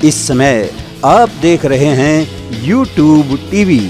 इस समय आप देख रहे हैं YouTube टीवी।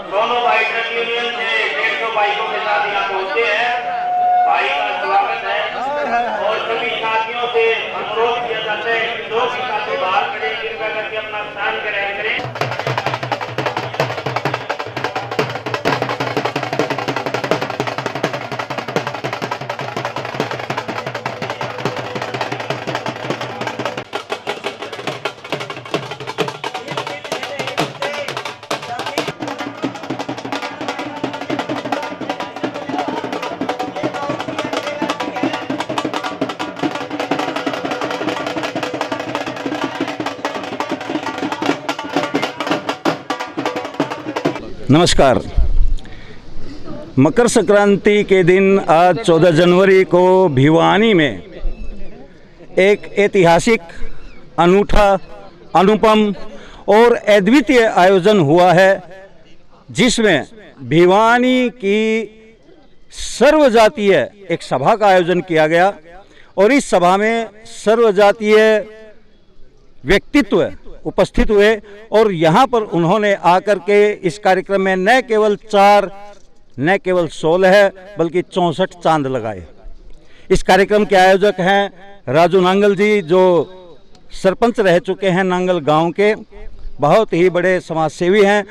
दोनों भाई ट्रक यूनियन से 150 बाइकों के साथ यहाँ पहुँचे हैं। भाई का स्वागत है और सभी साथियों से अनुरोध किया जाता है कि जो भी साथी बाहर खड़े कृपया करके अपना स्थान ग्रहण करें। नमस्कार। मकर संक्रांति के दिन आज 14 जनवरी को भिवानी में एक ऐतिहासिक, अनूठा, अनुपम और अद्वितीय आयोजन हुआ है, जिसमें भिवानी की सर्वजातीय एक सभा का आयोजन किया गया और इस सभा में सर्वजातीय व्यक्तित्व उपस्थित हुए और यहाँ पर उन्होंने आकर के इस कार्यक्रम में न केवल 4, न केवल 16 बल्कि 64 चांद लगाए। इस कार्यक्रम के आयोजक हैं राजू नांगल जी, जो सरपंच रह चुके हैं नांगल गांव के, बहुत ही बड़े समाजसेवी हैं,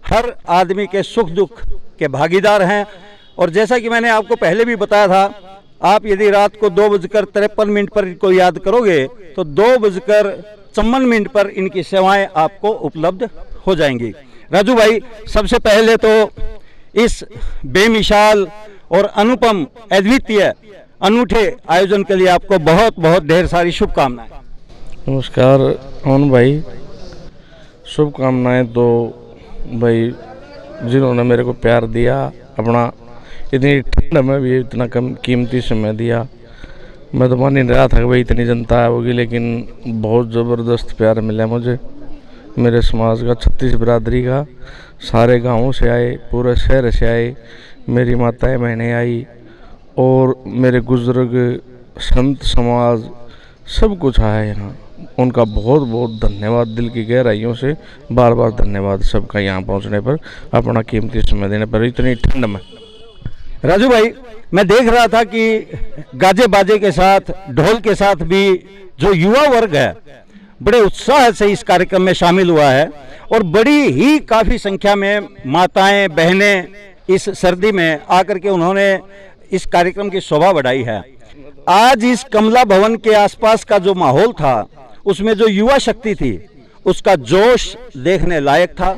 हर आदमी के सुख दुख के भागीदार हैं। और जैसा कि मैंने आपको पहले भी बताया था, आप यदि रात को 2:53 पर इनको याद करोगे तो 2:54 पर इनकी सेवाएं आपको उपलब्ध हो जाएंगी। राजू भाई, सबसे पहले तो इस बेमिसाल और अनुपम, अद्वितीय, अनूठे आयोजन के लिए आपको बहुत बहुत ढेर सारी शुभकामनाएं। नमस्कार अमन भाई, शुभकामनाएं तो भाई जिन्होंने मेरे को प्यार दिया, अपना इतनी ठंड में भी इतना कम कीमती समय दिया। मैं तो मान नहीं रहा था कि भाई इतनी जनता होगी, लेकिन बहुत ज़बरदस्त प्यार मिला मुझे। मेरे समाज का 36 बिरादरी का, सारे गांवों से आए, पूरे शहर से आए, मेरी माताएं बहनें आई और मेरे बुजुर्ग, संत समाज सब कुछ आया यहाँ। उनका बहुत बहुत धन्यवाद, दिल की गहराइयों से बार बार धन्यवाद सबका, यहाँ पहुँचने पर, अपना कीमती समय देने पर इतनी ठंड में। राजू भाई, मैं देख रहा था कि गाजे बाजे के साथ, ढोल के साथ भी जो युवा वर्ग है बड़े उत्साह से इस कार्यक्रम में शामिल हुआ है और बड़ी ही काफ़ी संख्या में माताएं बहनें इस सर्दी में आकर के उन्होंने इस कार्यक्रम की शोभा बढ़ाई है। आज इस कमला भवन के आसपास का जो माहौल था, उसमें जो युवा शक्ति थी, उसका जोश देखने लायक था,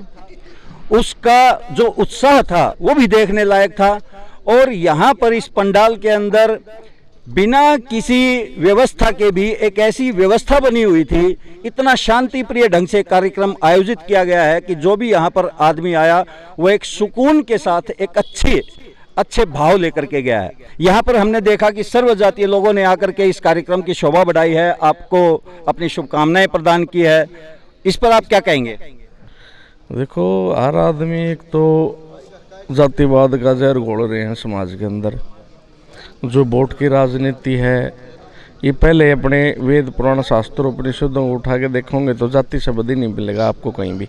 उसका जो उत्साह था वो भी देखने लायक था। और यहाँ पर इस पंडाल के अंदर बिना किसी व्यवस्था के भी एक ऐसी व्यवस्था बनी हुई थी, इतना शांति प्रिय ढंग से कार्यक्रम आयोजित किया गया है कि जो भी यहाँ पर आदमी आया वो एक सुकून के साथ एक अच्छे भाव लेकर के गया है। यहाँ पर हमने देखा कि सर्व जातीय लोगों ने आकर के इस कार्यक्रम की शोभा बढ़ाई है, आपको अपनी शुभकामनाएं प्रदान की है। इस पर आप क्या कहेंगे? देखो, हर आदमी एक तो जातिवाद का जहर घोल रहे हैं समाज के अंदर। जो वोट की राजनीति है, ये पहले अपने वेद पुराण शास्त्रों उपनिषदों को उठा के देखोगे तो जाति शब्द ही नहीं मिलेगा आपको कहीं भी।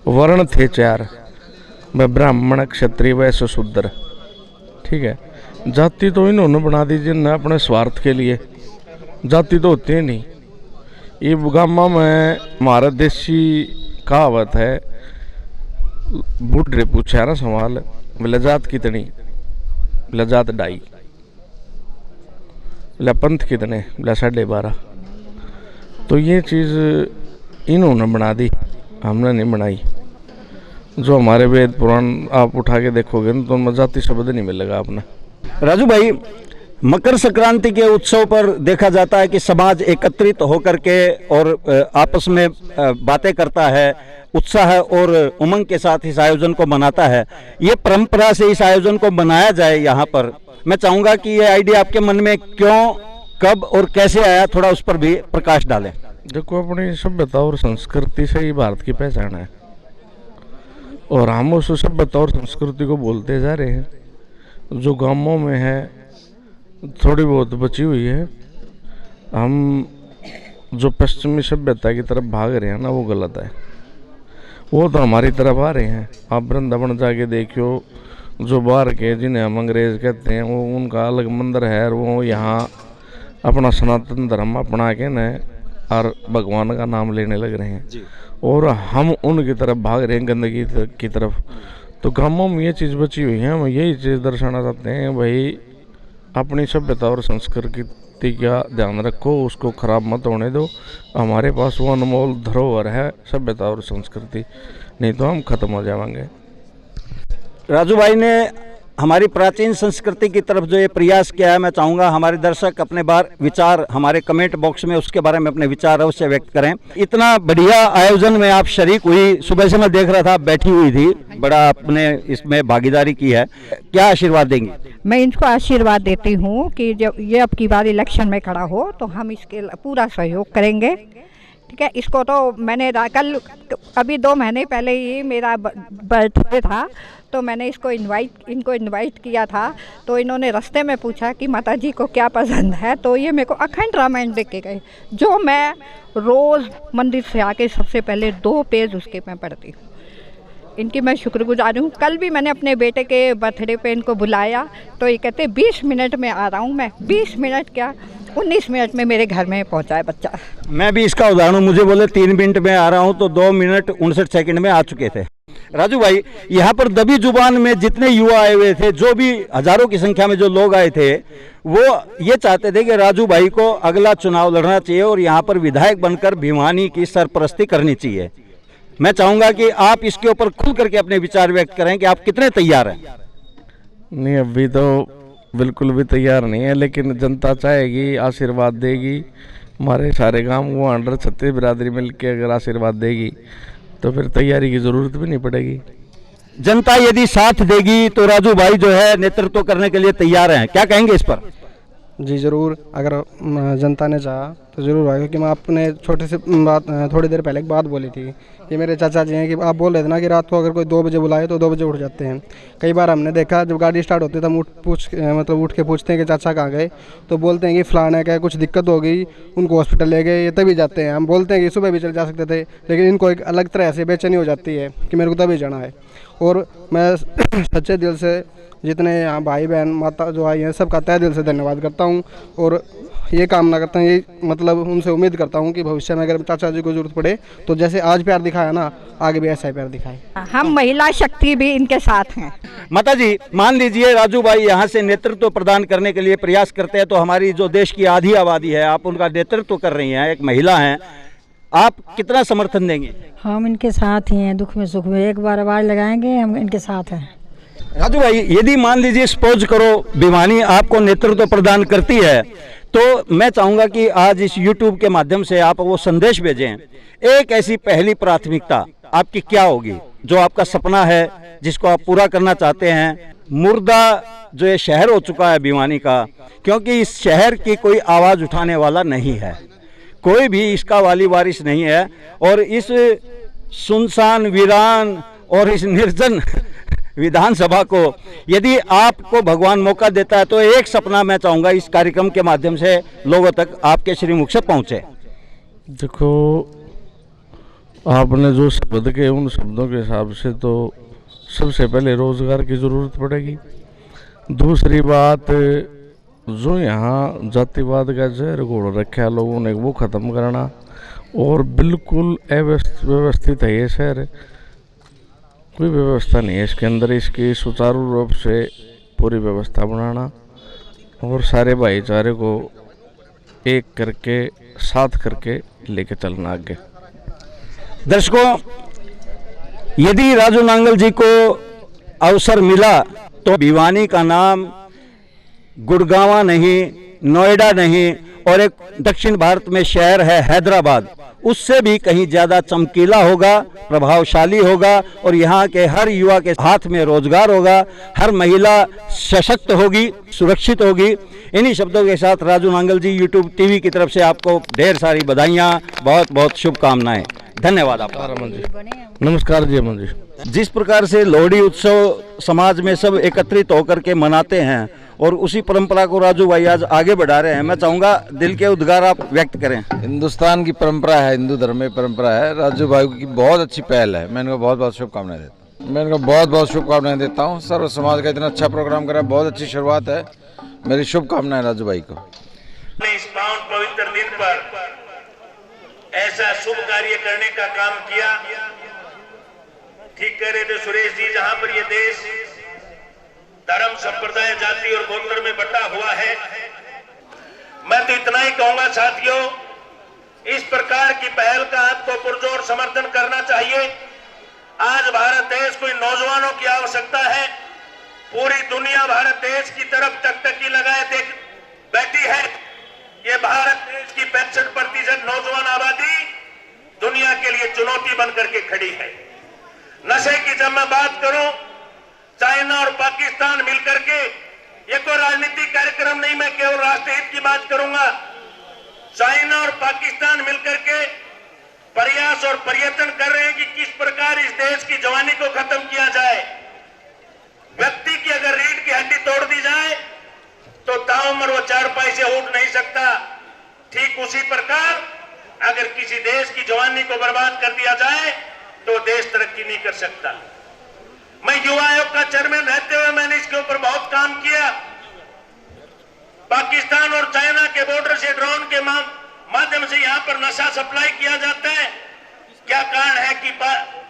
वर्ण थे 4, वह ब्राह्मण, क्षत्रिय, वैश्य, शूद्र। ठीक है, जाति तो इन्होंने बना दी जिनने अपने स्वार्थ के लिए। जाति तो होती ही नहीं। ये गामा में हमारा देसी कहावत है, बूढ़े पूछा ना सवाल, बोले जात कितनी, बोले जात 2.5, बोले पंथ कितने, बोले 12.5। तो ये चीज़ इन्होंने बना दी, हमने नहीं बनाई। जो हमारे वेद पुराण आप उठा के देखोगे ना तो उनमें जाति शब्द नहीं मिलेगा आपने। राजू भाई, मकर संक्रांति के उत्सव पर देखा जाता है कि समाज एकत्रित होकर के और आपस में बातें करता है, उत्साह और उमंग के साथ इस आयोजन को मनाता है। ये परंपरा से इस आयोजन को मनाया जाए यहाँ पर, मैं चाहूँगा कि ये आइडिया आपके मन में क्यों, कब और कैसे आया, थोड़ा उस पर भी प्रकाश डालें। देखो, अपनी सभ्यता और संस्कृति से ही भारत की पहचान है और हम उस सभ्यता और संस्कृति को बोलते जा रहे हैं। जो गांवों में है थोड़ी बहुत बची हुई है, हम जो पश्चिमी सभ्यता की तरफ भाग रहे हैं ना, वो गलत है। वो तो हमारी तरफ आ रहे हैं। आप वृंदावन जाके देखियो, जो बाहर के जिन्हें हम अंग्रेज कहते हैं, वो उनका अलग मंदिर है और वो यहाँ अपना सनातन धर्म अपना के न और भगवान का नाम लेने लग रहे हैं और हम उनकी तरफ भाग रहे हैं, गंदगी की तरफ। तो गांवों में ये चीज़ बची हुई है। हम यही चीज़ दर्शाना चाहते हैं, भाई अपनी सभ्यता और संस्कृति का ध्यान रखो, उसको खराब मत होने दो। हमारे पास वो अनमोल धरोहर है सभ्यता और संस्कृति, नहीं तो हम खत्म हो जाएंगे। राजू भाई ने हमारी प्राचीन संस्कृति की तरफ जो ये प्रयास किया है, मैं चाहूँगा हमारे दर्शक अपने विचार हमारे कमेंट बॉक्स में उसके बारे में अपने विचार अवश्य व्यक्त करें। इतना बढ़िया आयोजन में आप शरीक हुई, सुबह से मैं देख रहा था, बैठी हुई थी, बड़ा आपने इसमें भागीदारी की है, क्या आशीर्वाद देंगी? मैं इनको आशीर्वाद देती हूँ कि जब ये अब की बार इलेक्शन में खड़ा हो तो हम इसके पूरा सहयोग करेंगे। ठीक है, इसको तो मैंने कल अभी 2 महीने पहले ही मेरा बर्थडे था, तो मैंने इनको इनवाइट किया था। तो इन्होंने रास्ते में पूछा कि माता जी को क्या पसंद है, तो ये मेरे को अखंड रामायण देख के गए, जो मैं रोज़ मंदिर से आके सबसे पहले 2 पेज उसके मैं पढ़ती हूँ। इनकी मैं शुक्रगुजार हूँ। कल भी मैंने अपने बेटे के बर्थडे पे इनको बुलाया, तो ये कहते 20 मिनट में आ रहा हूँ मैं। 20 मिनट क्या, 19 मिनट में मेरे घर में पहुँचा है बच्चा। मैं भी इसका उदाहरण हूँ, मुझे बोले 3 मिनट में आ रहा हूँ तो 2 मिनट 59 सेकंड में आ चुके थे। राजू भाई, यहाँ पर दबी जुबान में जितने युवा आए हुए थे, जो भी हजारों की संख्या में जो लोग आए थे, वो ये चाहते थे कि राजू भाई को अगला चुनाव लड़ना चाहिए और यहाँ पर विधायक बनकर भिवानी की सरपरस्ती करनी चाहिए। मैं चाहूँगा कि आप इसके ऊपर खुल करके अपने विचार व्यक्त करें कि आप कितने तैयार हैं। नहीं, अभी तो बिल्कुल भी तैयार नहीं है, लेकिन जनता चाहेगी, आशीर्वाद देगी। हमारे सारे गांव को अंडर 36 बिरादरी मिल के अगर आशीर्वाद देगी तो फिर तैयारी की ज़रूरत भी नहीं पड़ेगी। जनता यदि साथ देगी तो राजू भाई जो है नेतृत्व करने के लिए तैयार हैं, क्या कहेंगे इस पर? जी ज़रूर, अगर जनता ने चाहा तो ज़रूर आएगा। क्योंकि मैं आपने छोटे से बात थोड़ी देर पहले एक बात बोली थी कि मेरे चाचा जी हैं कि आप बोल रहे थे ना कि रात को अगर कोई 2 बजे बुलाए तो 2 बजे उठ जाते हैं। कई बार हमने देखा जब गाड़ी स्टार्ट होती है तो हम उठ के पूछते हैं कि चाचा कहाँ गए, तो बोलते हैं कि फलाना क्या कुछ दिक्कत हो गई, उनको हॉस्पिटल ले गए, ये तभी जाते हैं। हम बोलते हैं कि सुबह भी चले जा सकते थे, लेकिन इनको एक अलग तरह से बेचैनी हो जाती है कि मेरे को तभी जाना है। और मैं सच्चे दिल से जितने यहाँ भाई बहन माता जो आई हैं सबका तहे दिल से धन्यवाद करता हूँ। और ये कामना करता हूँ, ये मतलब उनसे उम्मीद करता हूँ कि भविष्य में अगर चाचा जी को जरूरत पड़े तो जैसे आज प्यार दिखाया ना, आगे भी ऐसा ही प्यार दिखाए। हम महिला शक्ति भी इनके साथ हैं। माता जी, मान लीजिए राजू भाई यहाँ से नेतृत्व प्रदान करने के लिए प्रयास करते हैं, तो हमारी जो देश की आधी आबादी है, आप उनका नेतृत्व कर रही हैं, एक महिला हैं, आप कितना समर्थन देंगे? हम इनके साथ ही हैं, दुख में सुख में, एक बार आवाज़ लगाएंगे, हम इनके साथ हैं। राजू भाई, यदि मान लीजिए सपोज करो भिवानी आपको नेतृत्व प्रदान करती है, तो मैं चाहूँगा कि आज इस YouTube के माध्यम से आप वो संदेश भेजें। एक ऐसी पहली प्राथमिकता आपकी क्या होगी जो आपका सपना है, जिसको आप पूरा करना चाहते हैं? मुर्दा जो ये शहर हो चुका है भिवानी का, क्योंकि इस शहर की कोई आवाज़ उठाने वाला नहीं है, कोई भी इसका वाली वारिस नहीं है, और इस सुनसान वीरान और इस निर्जन विधानसभा को यदि आपको भगवान मौका देता है, तो एक सपना मैं चाहूँगा इस कार्यक्रम के माध्यम से लोगों तक आपके श्रीमुख से पहुँचे। देखो, आपने जो शब्द के उन शब्दों के हिसाब से तो सबसे पहले रोज़गार की ज़रूरत पड़ेगी। दूसरी बात, जो यहाँ जातिवाद का जहर घोल रखा है लोगों ने, वो ख़त्म करना, और बिल्कुल अव्यवस्थित है ये शहर, कोई व्यवस्था नहीं है इसके अंदर, इसकी सुचारू रूप से पूरी व्यवस्था बनाना और सारे भाईचारे को एक करके साथ करके लेके चलना आगे। दर्शकों, यदि राजू नांगल जी को अवसर मिला तो भिवानी का नाम गुड़गांव नहीं, नोएडा नहीं, और एक दक्षिण भारत में शहर है हैदराबाद, उससे भी कहीं ज़्यादा चमकीला होगा, प्रभावशाली होगा, और यहाँ के हर युवा के हाथ में रोजगार होगा, हर महिला सशक्त होगी, सुरक्षित होगी। इन्हीं शब्दों के साथ राजू नांगल जी YouTube TV की तरफ से आपको ढेर सारी बधाइयाँ, बहुत बहुत शुभकामनाएं। धन्यवाद आपका। अमन जी, नमस्कार जी। अमन जी, जिस प्रकार से लोहड़ी उत्सव समाज में सब एकत्रित होकर के मनाते हैं, और उसी परंपरा को राजू भाई आज आगे बढ़ा रहे हैं, मैं चाहूँगा दिल के उद्गार आप व्यक्त करें। हिंदुस्तान की परंपरा है, हिंदू धर्म में परंपरा है, राजू भाई की बहुत अच्छी पहल है। मैं इनको बहुत बहुत शुभकामनाएं देता हूँ। मैं इनको बहुत बहुत शुभकामनाएं देता हूँ। सर्व समाज का इतना अच्छा प्रोग्राम करा, बहुत अच्छी शुरुआत है। मेरी शुभकामनाएं राजू भाई को। इस पावन पवित्र दिन पर ऐसा शुभ कार्य करने का काम किया। ठीक कह रहे थे सुरेश जी, जहां पर ये देश धर्म, संप्रदाय, जाति और गोत्र में बटा हुआ है, मैं तो इतना ही कहूंगा साथियों, इस प्रकार की पहल का आपको पुरजोर समर्थन करना चाहिए। आज भारत देश को नौजवानों की आवश्यकता है। पूरी दुनिया भारत देश की तरफ टकटकी लगाए देख बैठी है। ये भारत देश की 65% नौजवान आबादी दुनिया के लिए चुनौती बनकर के खड़ी है। नशे की जब मैं बात करूं, चाइना और पाकिस्तान मिलकर के, ये कोई राजनीतिक कार्यक्रम नहीं, मैं केवल राष्ट्र हित की बात करूंगा। चाइना और पाकिस्तान मिलकर के प्रयास और प्रयत्न कर रहे हैं कि किस प्रकार इस देश की जवानी को खत्म किया जाए। व्यक्ति की अगर रीढ़ की हड्डी तोड़ दी जाए तो ताउम्र वो चारपाई से उठ नहीं सकता। ठीक उसी प्रकार अगर किसी देश की जवानी को बर्बाद कर दिया जाए तो देश तरक्की नहीं कर सकता। मैं युवा आयोग का चेयरमैन रहते हुए मैंने इसके ऊपर बहुत काम किया। पाकिस्तान और चाइना के बॉर्डर से ड्रोन के माध्यम से यहां पर नशा सप्लाई किया जाता है। क्या कारण है कि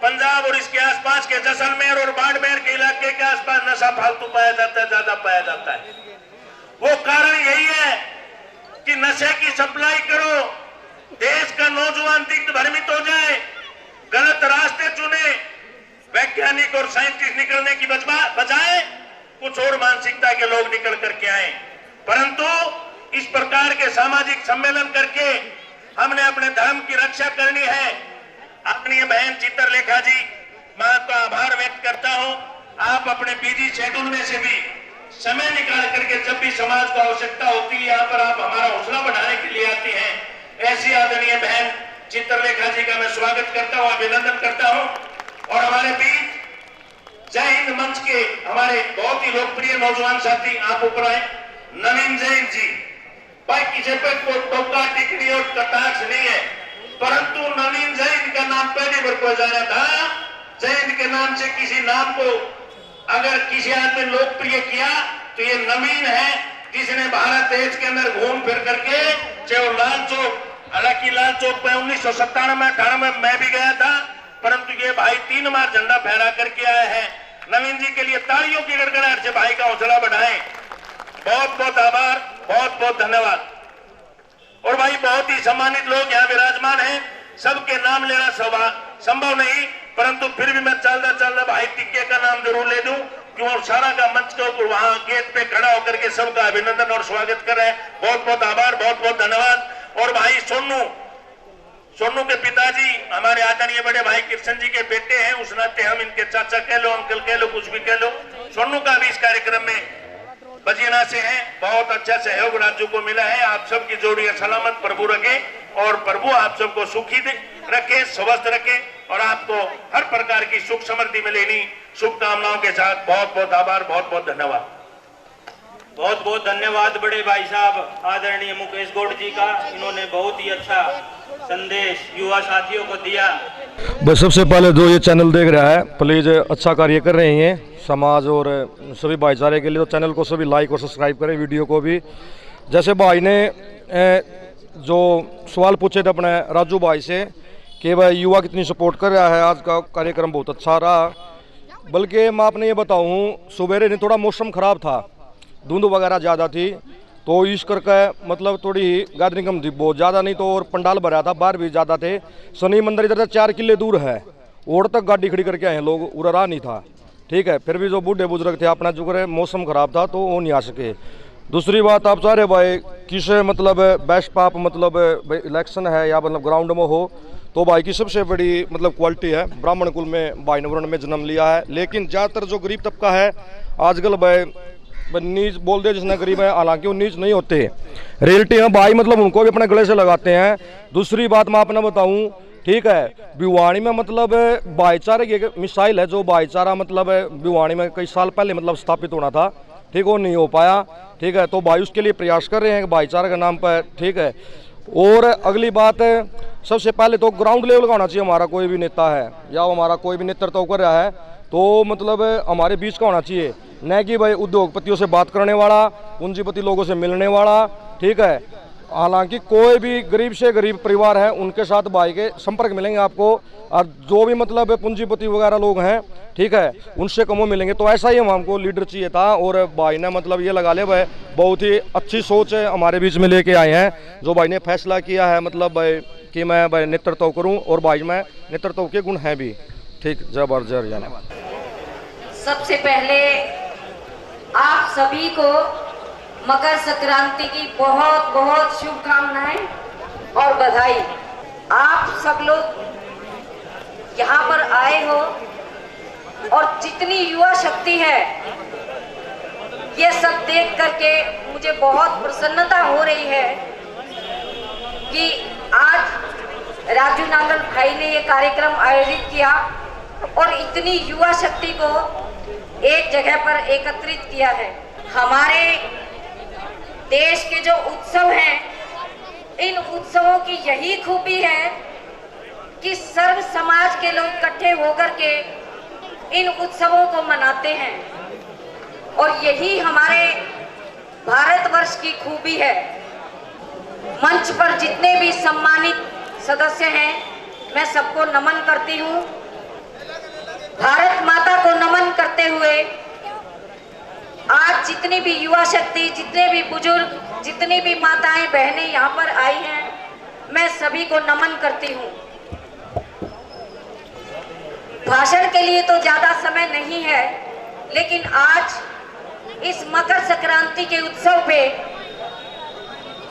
पंजाब और इसके आसपास के जैसलमेर और बाड़मेर के इलाके के आसपास नशा फालतू पाया जाता है, ज्यादा पाया जाता है? वो कारण यही है कि नशे की सप्लाई करो, देश का नौजवान दिग्ध भ्रमित हो जाए, गलत रास्ते चुने, वैज्ञानिक और साइंटिस्ट निकलने की बजाय कुछ और मानसिकता के लोग निकल करके आए। परंतु इस प्रकार के सामाजिक सम्मेलन करके हमने अपने धर्म की रक्षा करनी है। अपनी बहन चित्रलेखा जी, मैं आपका आभार व्यक्त करता हूं। आप अपने बिजी शेड्यूल में से भी समय निकाल करके जब भी समाज को आवश्यकता होती है, यहाँ पर आप हमारा हौसला बढ़ाने के लिए आती हैं। ऐसी आदरणीय बहन चित्रलेखा जी का मैं स्वागत करता हूँ, अभिनंदन करता हूँ। और हमारे बीच जय हिंद मंच के हमारे बहुत ही लोकप्रिय नौजवान साथी आप ऊपर आए, नवीन जैन जी। भाई किसी पे कोई टोका टिकड़ी और कटाक्ष नहीं है, परंतु नवीन जैन का नाम पहली बार को जाना था। जैन के नाम से किसी नाम को अगर किसी आदमी लोकप्रिय किया तो ये नवीन है, जिसने भारत देश के अंदर घूम फिर करके चाहे वो लाल चौक, हालांकि लाल चौक पे 1997-98 मैं भी गया था, परंतु ये भाई 3 बार झंडा फहरा करके आए हैं। नवीन जी के लिए तालियों की गड़गड़ाहट से भाई का हौसला बढ़ाएं। बहुत बहुत आभार, बहुत बहुत धन्यवाद। और भाई बहुत ही सम्मानित लोग यहाँ विराजमान हैं, सबके नाम लेना संभव नहीं, परंतु फिर भी मैं चलता चलता भाई टिक्के का नाम जरूर ले दूं, क्यों सारा का मंच के ऊपर वहां गेट पे खड़ा होकर के सबका अभिनंदन और स्वागत कर रहे हैं। बहुत बहुत आभार, बहुत बहुत धन्यवाद। और भाई सोनू के पिताजी हमारे आदरणीय बड़े भाई कृष्ण जी के बेटे हैं, उस नाते हम इनके चाचा कह लो, अंकल कह लो, कुछ भी कह लो। सोनू का भी इस कार्यक्रम में बजीना से है, बहुत अच्छा सहयोग राज्यों को मिला है। आप सबकी जोड़ी सलामत प्रभु रखे और प्रभु आप सबको सुखी रखे, स्वस्थ रखे और आपको हर प्रकार की सुख समृद्धि मिले। इन्हीं शुभकामनाओं के साथ बहुत बहुत आभार, बहुत बहुत धन्यवाद। बहुत बहुत धन्यवाद बड़े भाई साहब आदरणीय मुकेश गौड़ जी का, इन्होंने बहुत ही अच्छा संदेश युवा साथियों को दिया। बस सबसे पहले जो ये चैनल देख रहा है प्लीज़ अच्छा कार्य कर रहे हैं समाज और सभी भाईचारे के लिए, तो चैनल को सभी लाइक और सब्सक्राइब करें, वीडियो को भी। जैसे भाई ने जो सवाल पूछे थे अपने राजू भाई से कि भाई युवा कितनी सपोर्ट कर रहा है, आज का कार्यक्रम बहुत अच्छा रहा। बल्कि मैं आपने ये बताऊँ, सवेरे नहीं थोड़ा मौसम ख़राब था, धुंध वगैरह ज़्यादा थी, तो इस करके मतलब थोड़ी गैदरिंग कम थी, बहुत ज़्यादा नहीं तो, और पंडाल भरा था, बाहर भी ज़्यादा थे। शनि मंदिर इधर से 4 किले दूर है, और तक गाड़ी खड़ी करके आए हैं लोग, उड़ा रहा नहीं था। ठीक है, फिर भी जो बूढ़े बुजुर्ग थे अपना जुगरे मौसम ख़राब था तो वो नहीं आ सके। दूसरी बात, आप सारे भाई किसे मतलब बेस्ट पाप मतलब इलेक्शन है या मतलब ग्राउंड में हो, तो भाई की सबसे बड़ी मतलब क्वालिटी है, ब्राह्मण कुल में भाई नवरण में जन्म लिया है। लेकिन ज़्यादातर जो गरीब तबका है आजकल भाई नीच बोल दे जिसने गरीब है, हालांकि वो नीच नहीं होते, रियलिटी है भाई, मतलब उनको भी अपने गले से लगाते हैं। दूसरी बात मैं अपना बताऊं, ठीक है, भिवानी में मतलब भाईचारे की एक मिसाइल है, जो भाईचारा मतलब भिवानी में कई साल पहले मतलब स्थापित होना था, ठीक, वो नहीं हो पाया। ठीक है, तो भाई उसके लिए प्रयास कर रहे हैं भाईचारे के नाम पर। ठीक है, और अगली बात, सबसे पहले तो ग्राउंड लेवल का होना चाहिए हमारा कोई भी नेता है या हमारा कोई भी नेतृत्व कर रहा है, तो मतलब हमारे बीच का होना चाहिए, न कि भाई उद्योगपतियों से बात करने वाला, पूंजीपति लोगों से मिलने वाला। ठीक है, हालांकि कोई भी गरीब से गरीब परिवार है उनके साथ भाई के संपर्क मिलेंगे आपको, और जो भी मतलब पूंजीपति वगैरह लोग हैं, ठीक है, उनसे कमों मिलेंगे। तो ऐसा ही हमको लीडर चाहिए था, और भाई ने मतलब ये लगा ले भाई बहुत ही अच्छी सोच है हमारे बीच में लेके आए हैं, जो भाई ने फैसला किया है मतलब भाई कि मैं भाई नेतृत्व करूँ, और भाई में नेतृत्व के गुण हैं भी। ठीक, जबरदस्त। धन्यवाद। सबसे पहले आप सभी को मकर संक्रांति की बहुत बहुत शुभकामनाएं और बधाई। आप सब लोग यहाँ पर आए हो, और जितनी युवा शक्ति है ये सब देख करके मुझे बहुत प्रसन्नता हो रही है कि आज राजू नांगल भाई ने ये कार्यक्रम आयोजित किया और इतनी युवा शक्ति को एक जगह पर एकत्रित किया है। हमारे देश के जो उत्सव हैं, इन उत्सवों की यही खूबी है कि सर्व समाज के लोग इकट्ठे होकर के इन उत्सवों को मनाते हैं, और यही हमारे भारतवर्ष की खूबी है। मंच पर जितने भी सम्मानित सदस्य हैं, मैं सबको नमन करती हूँ। भारत माता को नमन करते हुए आज जितनी भी युवा शक्ति, जितने भी बुजुर्ग, जितनी भी माताएं बहनें यहाँ पर आई हैं, मैं सभी को नमन करती हूँ। भाषण के लिए तो ज्यादा समय नहीं है, लेकिन आज इस मकर संक्रांति के उत्सव पे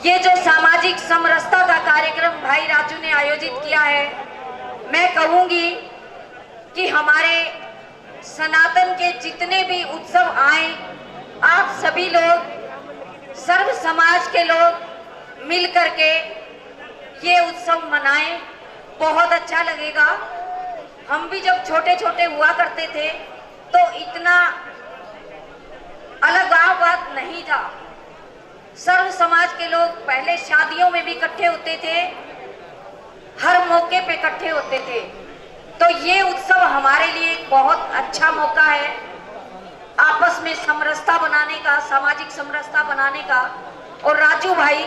ये जो सामाजिक समरसता का कार्यक्रम भाई राजू ने आयोजित किया है, मैं कहूँगी कि हमारे सनातन के जितने भी उत्सव आए, आप सभी लोग, सर्व समाज के लोग मिल करके ये उत्सव मनाएं, बहुत अच्छा लगेगा। हम भी जब छोटे छोटे हुआ करते थे तो इतना अलगाववाद नहीं था। सर्व समाज के लोग पहले शादियों में भी इकट्ठे होते थे, हर मौके पे इकट्ठे होते थे। तो ये उत्सव हमारे लिए बहुत अच्छा मौका है। आपस में समरसता बनाने का, सामाजिक समरसता बनाने का। और राजू भाई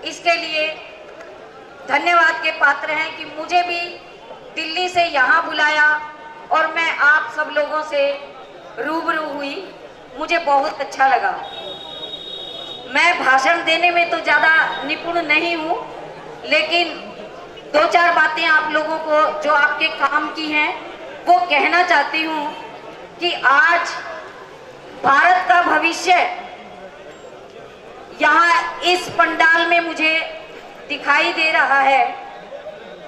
इसके लिए धन्यवाद के पात्र हैं कि मुझे भी दिल्ली से यहाँ बुलाया और मैं आप सब लोगों से रूबरू हुई। मुझे बहुत अच्छा लगा। मैं भाषण देने में तो ज़्यादा निपुण नहीं हूँ, लेकिन 2-4 बातें आप लोगों को जो आपके काम की हैं वो कहना चाहती हूँ कि आज भारत का भविष्य यहाँ इस पंडाल में मुझे दिखाई दे रहा है।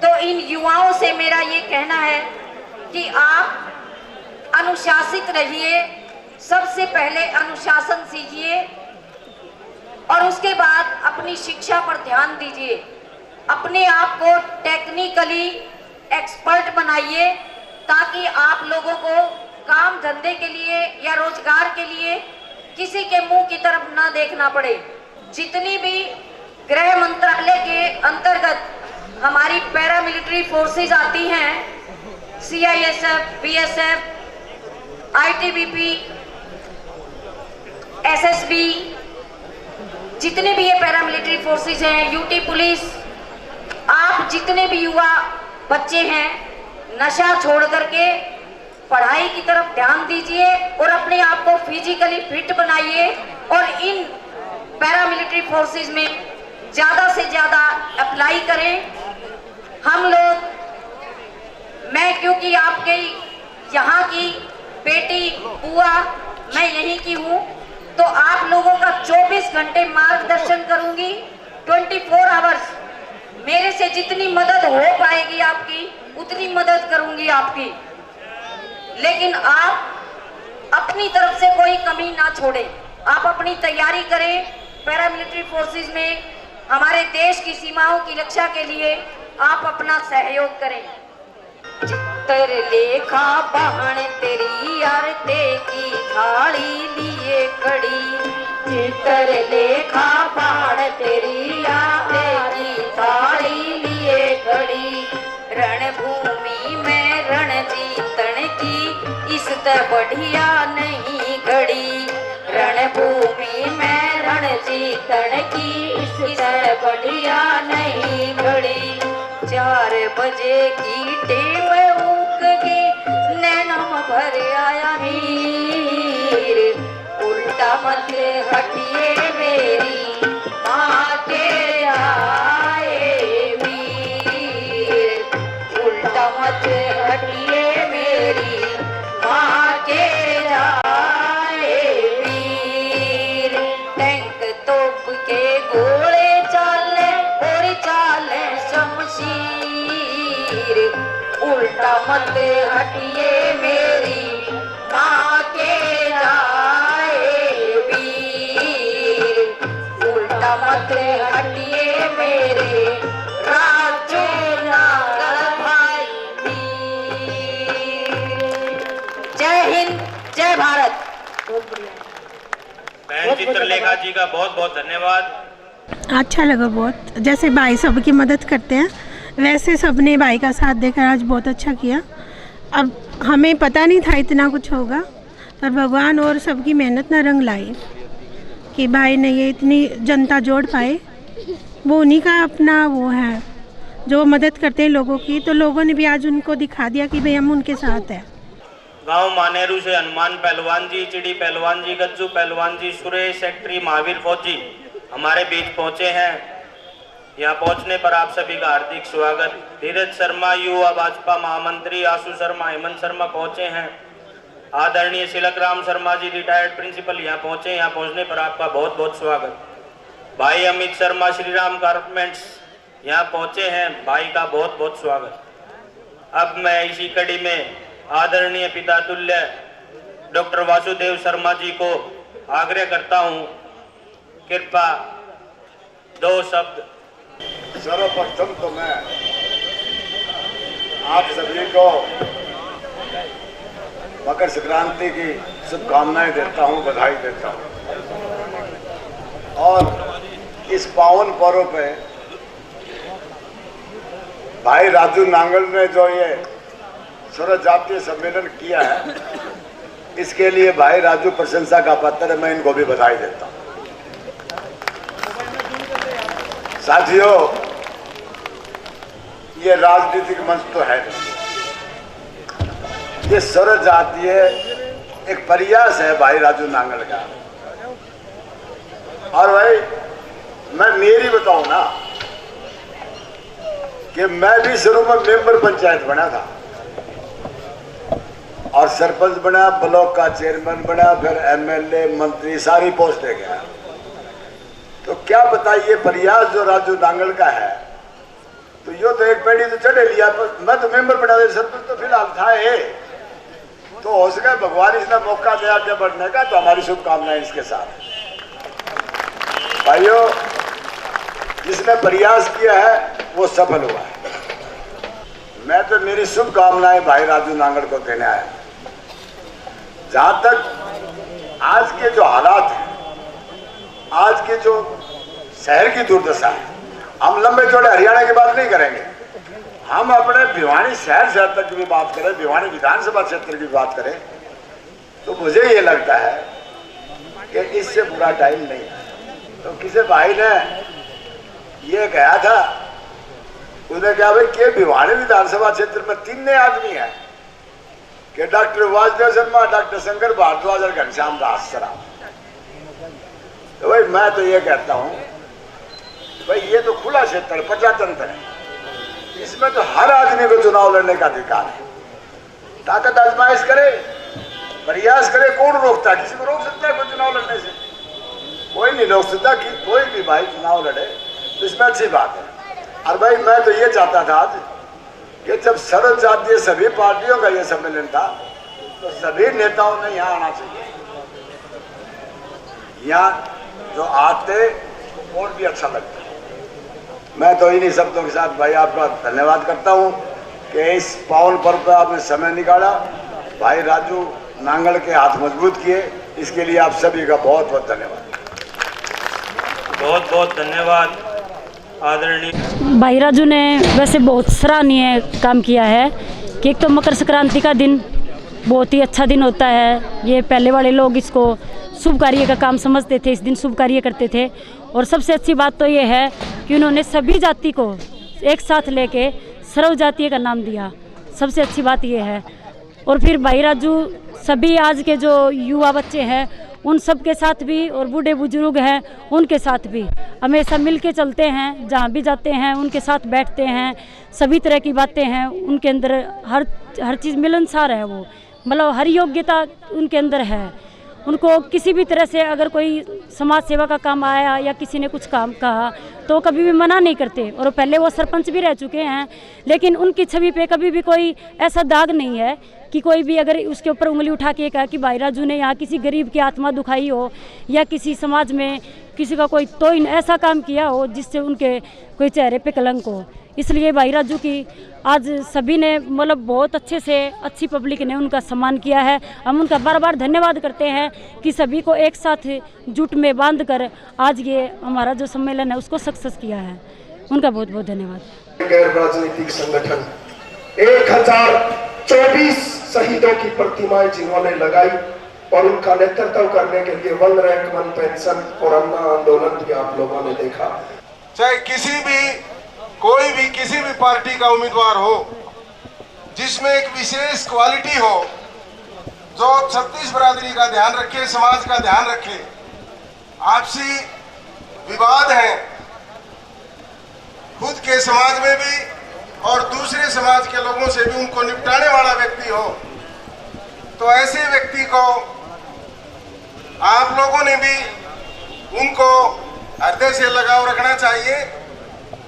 तो इन युवाओं से मेरा ये कहना है कि आप अनुशासित रहिए, सबसे पहले अनुशासन सीखिए और उसके बाद अपनी शिक्षा पर ध्यान दीजिए। अपने आप को टेक्निकली एक्सपर्ट बनाइए ताकि आप लोगों को काम धंधे के लिए या रोजगार के लिए किसी के मुंह की तरफ ना देखना पड़े। जितनी भी गृह मंत्रालय के अंतर्गत हमारी पैरामिलिट्री फोर्सेस आती हैं, CISF, BSF, ITBP, SSB, जितने भी ये पैरामिलिट्री फोर्सेस हैं, UT पुलिस, आप जितने भी युवा बच्चे हैं, नशा छोड़ करके पढ़ाई की तरफ ध्यान दीजिए और अपने आप को फिजिकली फिट बनाइए और इन पैरामिलिट्री फोर्सेस में ज़्यादा से ज़्यादा अप्लाई करें। हम लोग, मैं क्योंकि आपके यहाँ की बेटी बुआ, मैं यहीं की हूँ, तो आप लोगों का 24 घंटे मार्गदर्शन करूँगी, 24 आवर्स। मेरे से जितनी मदद हो पाएगी आपकी उतनी मदद करूँगी आपकी, लेकिन आप अपनी तरफ से कोई कमी ना छोड़ें। आप अपनी तैयारी करें। पैरामिलिट्री फोर्सेस में हमारे देश की सीमाओं की रक्षा के लिए आप अपना सहयोग करें। चित्तर लेखा बहन तेरी आरते की थाली लिए खड़ी, चित्तर लेखा बहन तेरी आरते की थाली लिए खड़ी। रणभूमि में रण जीतन की इस तरह बढ़िया नहीं घड़ी, रणभूमि में रण जीतन की इस तरह बढ़िया नहीं घड़ी। 4 बजे की टेम उग गई, नैनम भर आया नीर, उल्टा मत हटिए मेरी माँ के आए वीर, उल्टा मत हटिए मेरी माँ के आए वीर। टैंक तोप के गोले चाले और चाले शमशीर, उल्टा मत हटिए मेरी माँ के आए वीर, उल्टा मत हटिए मेरे राजू नागर भाई वीर। जय हिंद, जय भारत। बहन चित्रलेखा जी का बहुत बहुत धन्यवाद। अच्छा लगा बहुत। जैसे भाई सबकी मदद करते हैं वैसे सबने भाई का साथ देकर आज बहुत अच्छा किया। अब हमें पता नहीं था इतना कुछ होगा, पर भगवान और सबकी मेहनत ना रंग लाई कि भाई ने ये इतनी जनता जोड़ पाए। वो उन्हीं का अपना वो है जो मदद करते हैं लोगों की, तो लोगों ने भी आज उनको दिखा दिया कि भाई हम उनके साथ हैं। गांव मानेरू से हनुमान पहलवान जी, चिड़ी पहलवान जी, गज्जू पहलवान जी, सुरेश सेक्रेटरी, महावीर फौजी हमारे बीच पहुंचे हैं। यहाँ पहुंचने पर आप सभी का हार्दिक स्वागत। धीरज शर्मा युवा भाजपा महामंत्री, आशु शर्मा, हेमंत शर्मा पहुंचे हैं। आदरणीय शिलकराम शर्मा जी रिटायर्ड प्रिंसिपल यहाँ पहुंचे। यहाँ पहुंचने पर आपका बहुत बहुत स्वागत। भाई अमित शर्मा श्रीराम गारमेंट्स यहाँ पहुंचे हैं, भाई का बहुत बहुत स्वागत। अब मैं इसी कड़ी में आदरणीय पिता तुल्य डॉक्टर वासुदेव शर्मा जी को आग्रह करता हूं, कृपया 2 शब्द। सर्वप्रथम तो मैं आप सभी को मकर संक्रांति की शुभकामनाएं देता हूं, बधाई देता हूं। और इस पावन पर्व पे भाई राजू नांगल ने जो ये सर्व जातीय सम्मेलन किया है, इसके लिए भाई राजू प्रशंसा का पात्र है, मैं इनको भी बधाई देता हूं। साथियों, ये राजनीतिक मंच तो है नहीं, ये सर्व जातीय एक प्रयास है भाई राजू नांगल का। और भाई मैं मेरी बताऊं ना कि मैं भी शुरू में मेंबर पंचायत बना था और सरपंच बना, ब्लॉक का चेयरमैन बना, फिर एमएलए, मंत्री, सारी पोस्टें गया। तो क्या बताइए प्रयास जो राजू नांगल का है, तो यो तो एक पेड़ी तो चढ़े लिया, मैं तो मेंबर बना दे, सरपंच तो फिलहाल था ये। तो हो सके भगवान इसने मौका दिया आगे बढ़ने का, तो हमारी शुभकामनाएं इसके साथ। भाइयों, जिसने प्रयास किया है वो सफल हुआ है। मैं तो मेरी शुभकामनाएं भाई राजू नांगल को देने आया। जहां तक आज के जो हालात हैं, आज के जो शहर की दुर्दशा है, हम लंबे चौड़े हरियाणा की बात नहीं करेंगे, हम अपने भिवानी शहर तक की भी बात करें, भिवानी विधानसभा क्षेत्र की बात करें, तो मुझे ये लगता है कि इससे बुरा टाइम नहीं है। तो किसी भाई ने ये कहा था, उसने कहा भाई कि भिवानी विधानसभा क्षेत्र में 3 आदमी हैं कि डॉक्टर वासुदेव शर्मा, डॉक्टर शंकर भारद्वाज और घनश्याम दास सराफ। तो भाई मैं तो ये कहता हूं भाई ये तो खुला क्षेत्र, प्रजातंत्र है, इसमें तो हर आदमी को चुनाव लड़ने का अधिकार है। ताकत आजमाइश करे, प्रयास करे, कौन रोकता है? किसी को रोक सकता है कोई चुनाव लड़ने से? कोई नहीं रोक सकता कि कोई भी भाई चुनाव लड़े, तो इसमें अच्छी बात है। और भाई मैं तो ये चाहता था आज कि जब सर्व जातीय सभी पार्टियों का ये सम्मेलन था, तो सभी नेताओं ने यहाँ आना चाहिए। यहाँ जो आते और भी अच्छा लगता है। मैं तो इन्हीं शब्दों के साथ भाई आपका धन्यवाद करता हूँ कि इस पावन पर्व पर आपने समय निकाला। भाई राजू नांगल के हाथ मजबूत किए, इसके लिए आप सभी का बहुत बहुत धन्यवाद। बहुत बहुत धन्यवाद आदरणीय भाई राजू ने वैसे बहुत सराहनीय काम किया है कि एक तो मकर संक्रांति का दिन बहुत ही अच्छा दिन होता है। ये पहले वाले लोग इसको शुभ कार्य का काम समझते थे, इस दिन शुभ कार्य करते थे। और सबसे अच्छी बात तो ये है कि उन्होंने सभी जाति को एक साथ लेके सर्व जातीय का नाम दिया। सबसे अच्छी बात ये है। और फिर भाई राजू सभी आज के जो युवा बच्चे हैं उन सब के साथ भी, और बूढ़े बुजुर्ग हैं उनके साथ भी हमेशा मिल के चलते हैं। जहाँ भी जाते हैं उनके साथ बैठते हैं, सभी तरह की बातें हैं उनके अंदर, हर चीज़ मिलनसार है। वो मतलब हर योग्यता उनके अंदर है। उनको किसी भी तरह से अगर कोई समाज सेवा का काम आया या किसी ने कुछ काम कहा तो कभी भी मना नहीं करते। और पहले वो सरपंच भी रह चुके हैं, लेकिन उनकी छवि पे कभी भी कोई ऐसा दाग नहीं है कि कोई भी अगर उसके ऊपर उंगली उठा के कहा कि भाई राजू ने यहाँ किसी गरीब की आत्मा दुखाई हो या किसी समाज में किसी का कोई तोइन ऐसा काम किया हो जिससे उनके कोई चेहरे पे कलंक हो। इसलिए भाई राजू की आज सभी ने मतलब बहुत अच्छे से, अच्छी पब्लिक ने उनका सम्मान किया है। हम उनका बार बार धन्यवाद करते हैं कि सभी को एक साथ जुट में बांध कर आज ये हमारा जो सम्मेलन है उसको सक्सेस किया है। उनका बहुत बहुत धन्यवाद। गैर राजनीतिक संगठन 1024 शहीदों की प्रतिमाएं जिन्होंने लगाई और उनका नेतृत्व करने के लिए 1 रैंक 1 पेंशन और अन्ना आंदोलन भी आप लोगों ने देखा। चाहे कोई भी किसी भी पार्टी का उम्मीदवार हो जिसमें एक विशेष क्वालिटी हो, जो छत्तीस बिरादरी का ध्यान रखे, समाज का ध्यान रखे। आपसी विवाद हैं खुद के समाज में भी और दूसरे समाज के लोगों से भी, उनको निपटाने वाला व्यक्ति हो, तो ऐसे व्यक्ति को आप लोगों ने भी उनको हृदय से लगाव रखना चाहिए।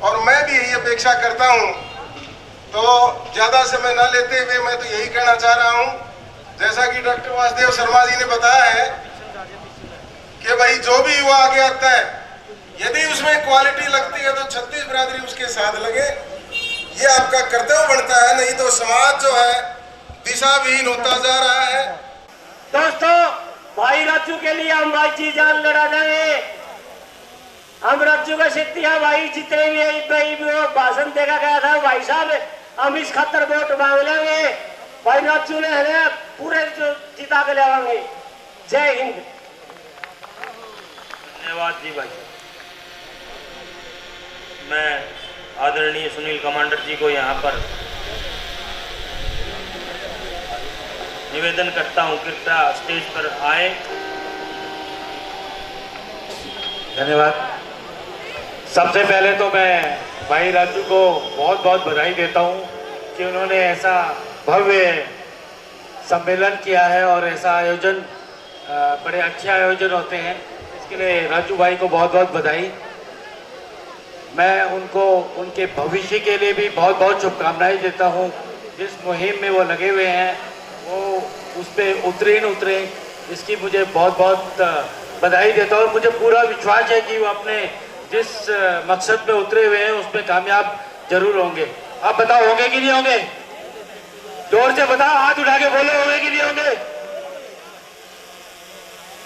और मैं भी यही अपेक्षा करता हूं। तो ज्यादा समय न लेते हुए मैं तो यही कहना चाह रहा हूं, जैसा कि डॉक्टर वासुदेव शर्मा जी ने बताया है कि भाई जो भी युवा आगे आता है, यदि उसमें क्वालिटी लगती है तो छत्तीस बिरादरी उसके साथ लगे। ये आपका कर्तव्य बनता है, नहीं तो समाज जो है दिशाविहीन होता जा रहा है। दोस्तों, भाई राजू के लिए हम बाजी जान लड़ा जाए। हम राजू का सिद्धिया भाई जितने भी वो भाषण देखा गया था, भाई साहब हम इस खातर वोट मांग लेंगे। भाई राजू ने हमें पूरे जिता के ले आएंगे। जय हिंद। धन्यवाद जी भाई। मैं आदरणीय सुनील कमांडर जी को यहाँ पर निवेदन करता हूँ, कृपया स्टेज पर आए। धन्यवाद। सबसे पहले तो मैं भाई राजू को बहुत बहुत बधाई देता हूँ कि उन्होंने ऐसा भव्य सम्मेलन किया है और ऐसा आयोजन, बड़े अच्छे आयोजन होते हैं, इसके लिए राजू भाई को बहुत बहुत बधाई। मैं उनको उनके भविष्य के लिए भी बहुत बहुत शुभकामनाएं देता हूँ। जिस मुहिम में वो लगे हुए हैं वो उस पर उतरे इसकी मुझे बहुत बहुत बधाई देता हूँ। और मुझे पूरा विश्वास है कि वो अपने जिस मकसद पे उतरे हुए हैं उस पर कामयाब जरूर होंगे। आप बताओ होंगे कि नहीं होंगे? जोर से बताओ, हाथ उठा के बोलो, होंगे कि नहीं होंगे?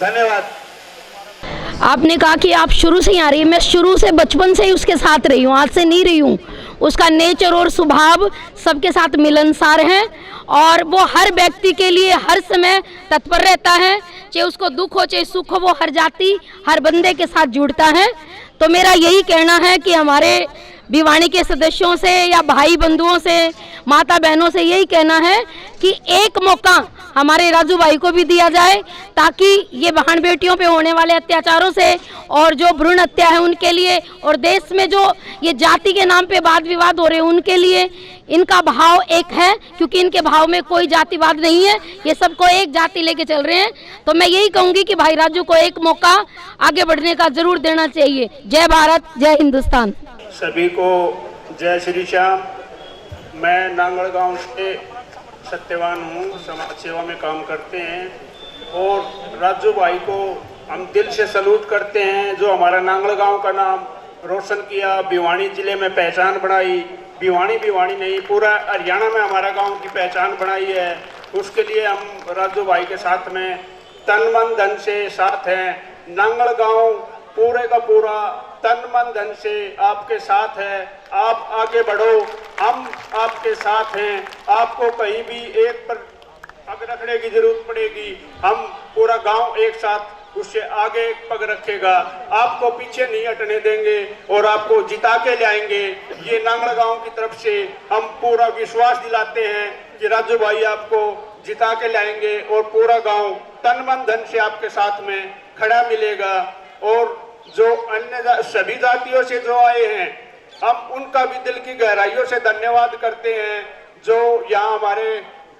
धन्यवाद। आपने कहा कि आप शुरू से ही आ रही है, मैं शुरू से बचपन से ही उसके साथ रही हूँ, आज से नहीं रही हूँ। उसका नेचर और स्वभाव सबके साथ मिलनसार है और वो हर व्यक्ति के लिए हर समय तत्पर रहता है, चाहे उसको दुख हो चाहे सुख हो, वो हर जाति हर बंदे के साथ जुड़ता है। तो मेरा यही कहना है कि हमारे भिवानी के सदस्यों से या भाई बंधुओं से, माता बहनों से यही कहना है कि एक मौका हमारे राजू भाई को भी दिया जाए ताकि ये बहन बेटियों पे होने वाले अत्याचारों से और जो भ्रूण हत्या है उनके लिए और देश में जो ये जाति के नाम पे वाद विवाद हो रहे हैं उनके लिए इनका भाव एक है, क्योंकि इनके भाव में कोई जातिवाद नहीं है, ये सबको एक जाति लेके चल रहे हैं। तो मैं यही कहूँगी कि भाई राजू को एक मौका आगे बढ़ने का जरूर देना चाहिए। जय भारत, जय हिंदुस्तान। सभी को जय श्री श्याम। मैं नांगड़ गांव से सत्यवान हूँ, समाज सेवा में काम करते हैं और राजू भाई को हम दिल से सलूट करते हैं जो हमारा नांगड़ गांव का नाम रोशन किया, भिवानी जिले में पहचान बनाई। भिवानी नहीं, पूरा हरियाणा में हमारा गांव की पहचान बनाई है। उसके लिए हम राजू भाई के साथ में तन मन धन से साथ हैं। नांगड़ गांव पूरे का पूरा तन मन धन से आपके साथ है। आप आगे बढ़ो, हम आपके साथ हैं। आपको कहीं भी एक पर पग रखने की जरूरत पड़ेगी, हम पूरा गांव एक साथ उससे आगे पग रखेगा। आपको पीछे नहीं हटने देंगे और आपको जिता के लाएंगे। ये नांगड़ गांव की तरफ से हम पूरा विश्वास दिलाते हैं कि राजू भाई आपको जिता के लाएंगे और पूरा गांव तन मन धन से आपके साथ में खड़ा मिलेगा। और जो अन्य सभी जातियों से जो आए हैं हम उनका भी दिल की गहराइयों से धन्यवाद करते हैं, जो यहाँ हमारे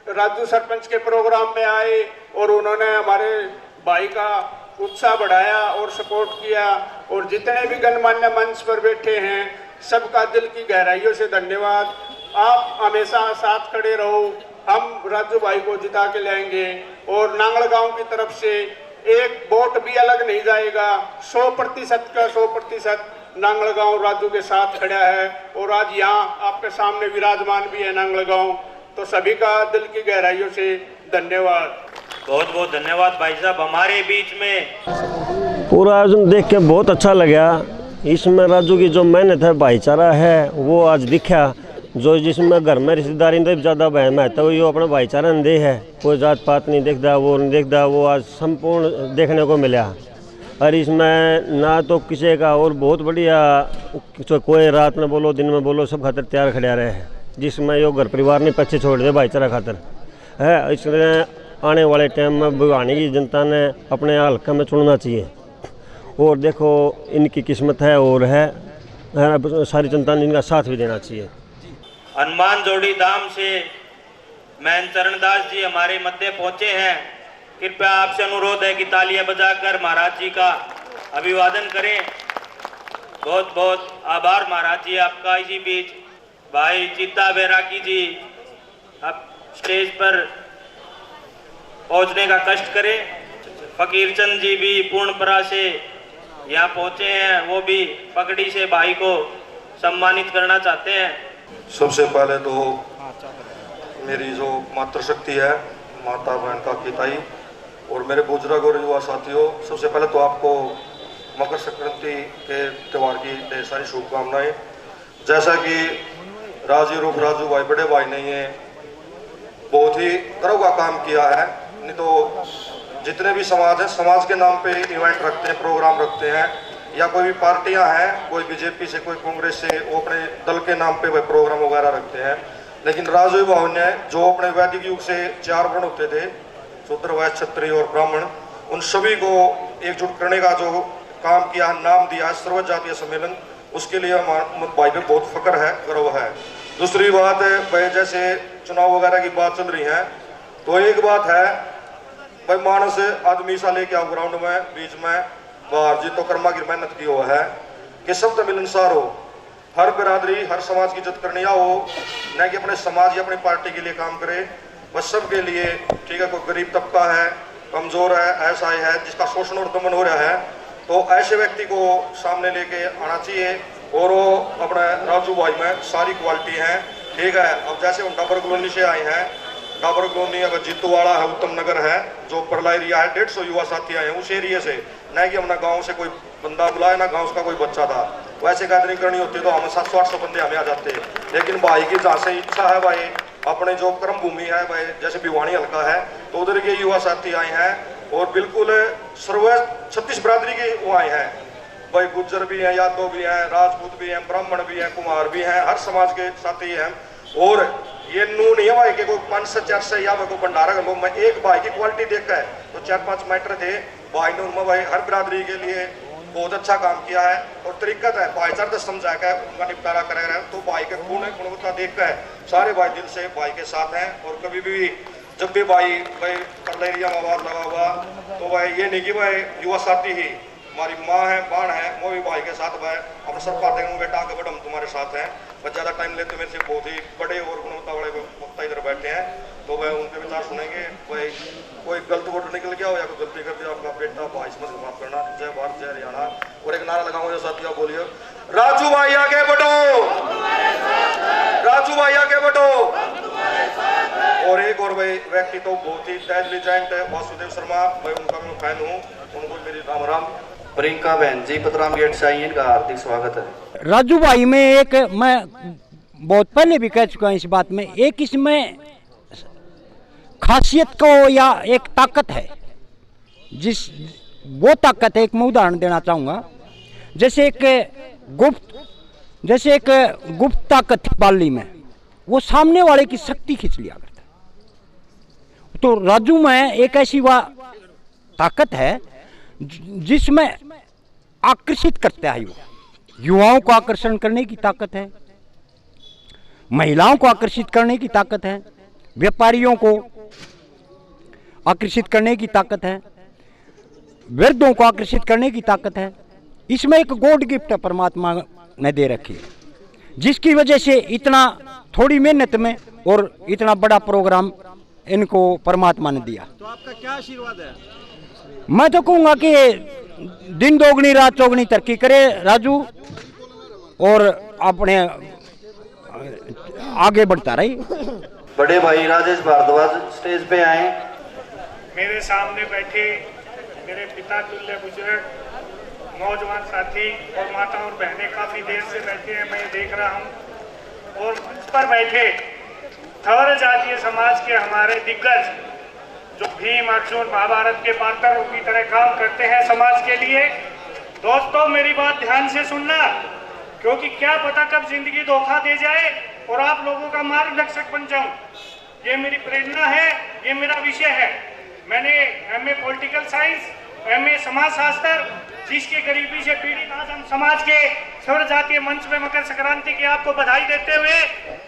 राजू सरपंच के प्रोग्राम में आए और उन्होंने हमारे भाई का उत्साह बढ़ाया और सपोर्ट किया। और जितने भी गणमान्य मंच पर बैठे हैं सबका दिल की गहराइयों से धन्यवाद। आप हमेशा साथ खड़े रहो, हम राजू भाई को जिता के लाएंगे। और नांगड़ गांव की तरफ से एक वोट भी अलग नहीं जाएगा। 100% का 100% नांगड़ गांव राजू के साथ खड़ा है और आज यहाँ आपके सामने विराजमान भी है नांगड़ गांव। तो सभी का दिल की गहराइयों से धन्यवाद। बहुत बहुत धन्यवाद भाई साहब। हमारे बीच में पूरा आयोजन देख के बहुत अच्छा लगा। इसमें राजू की जो मेहनत है, भाईचारा है, वो आज दिखा। जो जिसमें घर में रिश्तेदारी नहीं ज़्यादा बहन है तो वो अपना भाईचारा ने दे है, कोई जात पात नहीं देखता, वो नहीं देखता, वो आज संपूर्ण देखने को मिला। और इसमें ना तो किसी का और बहुत बढ़िया, कोई रात में बोलो दिन में बोलो सब खातर तैयार खड़ा रहे हैं, जिसमें यो घर परिवार ने पीछे छोड़ दे भाईचारा खातर है। इसलिए आने वाले टाइम में भिवानी की जनता ने अपने हल्का में चुनना चाहिए। और देखो इनकी किस्मत है और है, सारी जनता ने इनका साथ भी देना चाहिए। हनुमान जोड़ी धाम से महंत चरणदास जी हमारे मध्य पहुंचे हैं। कृपया आपसे अनुरोध है कि तालियां बजाकर महाराज जी का अभिवादन करें। बहुत बहुत आभार महाराज जी आपका। इसी बीच भाई चित्ता बैरागी जी अब स्टेज पर पहुंचने का कष्ट करें। फकीर चंद जी भी पूर्णपरा से यहाँ पहुंचे हैं, वो भी पगड़ी से भाई को सम्मानित करना चाहते हैं। सबसे पहले तो मेरी जो मातृशक्ति है, माता बहन का किताई और मेरे बुजुर्ग और युवा साथियों, सबसे पहले तो आपको मकर संक्रांति के त्यौहार की ढेर सारी शुभकामनाएं। जैसा कि राजू भाई बड़े भाई नहीं है, बहुत ही गर्व का काम किया है। नहीं तो जितने भी समाज हैं, समाज के नाम पे इवेंट रखते हैं, प्रोग्राम रखते हैं, या कोई भी पार्टियां हैं, कोई बीजेपी से, कोई कांग्रेस से, वो अपने दल के नाम पे वह प्रोग्राम वगैरह रखते हैं। लेकिन राजू भाव ने जो अपने वैदिक युग से 4 वर्ण होते थे, शूद्र, वैश्य, क्षत्रिय और ब्राह्मण, उन सभी को एकजुट करने का जो काम किया, नाम दिया सर्व जातीय सम्मेलन, उसके लिए हमारे भाई पे बहुत फख्र है, गर्व है। दूसरी बात भाई, जैसे चुनाव वगैरह की बात चल रही है, तो एक बात है भाई, मानस आदमी सा लेके आओ ग्राउंड में, बीच में बाहर जी तो कर्मा की मेहनत की हुआ है कि सब तो मिलनसार हो, हर बिरादरी, हर समाज की इज्जत करने हो, न कि अपने समाज या अपनी पार्टी के लिए काम करे, बस सबके लिए। ठीक है, कोई गरीब तबका है, कमजोर है, ऐसा है जिसका शोषण और दमन हो रहा है, तो ऐसे व्यक्ति को सामने लेके आना चाहिए। और वो अपने राजू भाई में सारी क्वालिटी है। ठीक है, अब जैसे हम डाबर कॉलोनी से आए हैं, डाबर कॉलोनी अगर जीतूवाड़ा है, उत्तम नगर है, जो परला एरिया है, 150 युवा साथी आए हैं उस एरिया से, न कि हमने गांव से कोई बंदा बुलाया, ना गांव का कोई बच्चा था। वैसे गैदरिंग करनी होती तो हम 700-800 बंदे हमें आ जाते, लेकिन भाई की जहाँ से इच्छा है भाई, अपने जो कर्म भूमि है भाई, जैसे भिवानी हल्का है, तो उधर के युवा साथी आए हैं और बिल्कुल सर्व 36 बिरादरी के वो आए हैं भाई, गुज्जर भी हैं, यादव भी हैं, राजपूत भी हैं, ब्राह्मण भी हैं, कुमार भी हैं, हर समाज के साथी हैं। और ये नू नहीं है भाई कि कोई 5 से 4 से या कोई भंडारा का लोग, मैं एक भाई की क्वालिटी देखा है तो 4-5 मैटर थे भाई ने, उनमें भाई हर बिरादरी के लिए बहुत अच्छा काम किया है। और तरीकत है भाईचारा तो समझा कर उनका निपटारा करेगा, तो भाई के गुणवत्ता देख कर सारे भाई दिल से भाई के साथ हैं। और कभी भी जब भी भाई परला एरिया में आवाज लगा हुआ, तो भाई ये नहीं कि भाई युवा साथी ही हमारी माँ है, बाण है, वो भी भाई के साथ भाई अपने सब पाते हैं, बेटा आगे बढ़, हम तुम्हारे साथ हैं। बस ज़्यादा टाइम लेते मेरे से बहुत ही बड़े और गुणवत्ता वाले वक्ता इधर बैठे हैं, तो वह उनके विचार सुनेंगे। भाई कोई गलत वोट निकल गया हो या कोई गलती कर दिया, आपका बेटा भाई समझ के माफ करना। जय भारत, जय हरियाणा। और एक नारा लगाऊंगा साथियों, बोलिए राजू भाई आगे बढ़ो, राजू भाई आगे बढ़ो। और एक और भाई व्यक्ति तो बहुत ही डेड लीजेंड है, वासुदेव शर्मा भाई, उनका मैं फैन हूँ, उनको मेरी राम राम। प्रियंका बहन जी पतराम गेट से आई हैं, इनका हार्दिक स्वागत है। राजू भाई में एक, मैं बहुत पहले भी कह चुका हूँ इस बात में, एक इसमें खासियत को या एक ताकत है, जिस वो ताकत है, एक मैं उदाहरण देना चाहूँगा। जैसे एक गुप्त ताकत थी बाली में, वो सामने वाले की शक्ति खींच लिया करता है। तो राजू में एक ऐसी वह ताकत है जिसमें आकर्षित करता है, युवाओं को आकर्षण करने की ताकत है, महिलाओं को आकर्षित करने की ताकत है, व्यापारियों को आकर्षित करने की ताकत है, वृद्धों को आकर्षित करने की ताकत है। इसमें एक गॉड गिफ्ट है परमात्मा ने दे रखी है, जिसकी वजह से इतना थोड़ी मेहनत में और इतना बड़ा प्रोग्राम इनको परमात्मा ने दिया। तो आपका क्या आशीर्वाद है? मैं तो कहूँगा कि दिन दोगुनी रात चौगुनी तरक्की करे राजू, और अपने आगे बढ़ता रही। बड़े भाई राजेश भारद्वाज स्टेज पे आए। मेरे सामने बैठे मेरे पिता तुल्य बुजुर्ग, नौजवान साथी और माता और बहनें काफी देर से बैठे हैं, मैं देख रहा हूँ। और मंच पर बैठे थवर जातीय समाज के हमारे दिग्गज, जो भीम, अर्जुन, महाभारत के पात्रों की तरह काम करते हैं समाज के लिए। दोस्तों मेरी बात ध्यान से सुनना, क्योंकि क्या पता कब जिंदगी धोखा दे जाए और आप लोगों का मार्गदर्शक बन जाऊं। ये मेरी प्रेरणा है, ये मेरा विषय है। मैंने MA पॉलिटिकल साइंस, MA समाज शास्त्र, जिसके गरीबी से पीड़ित आज हम समाज के सर्व जातीय मंच में मकर संक्रांति की आपको बधाई देते हुए,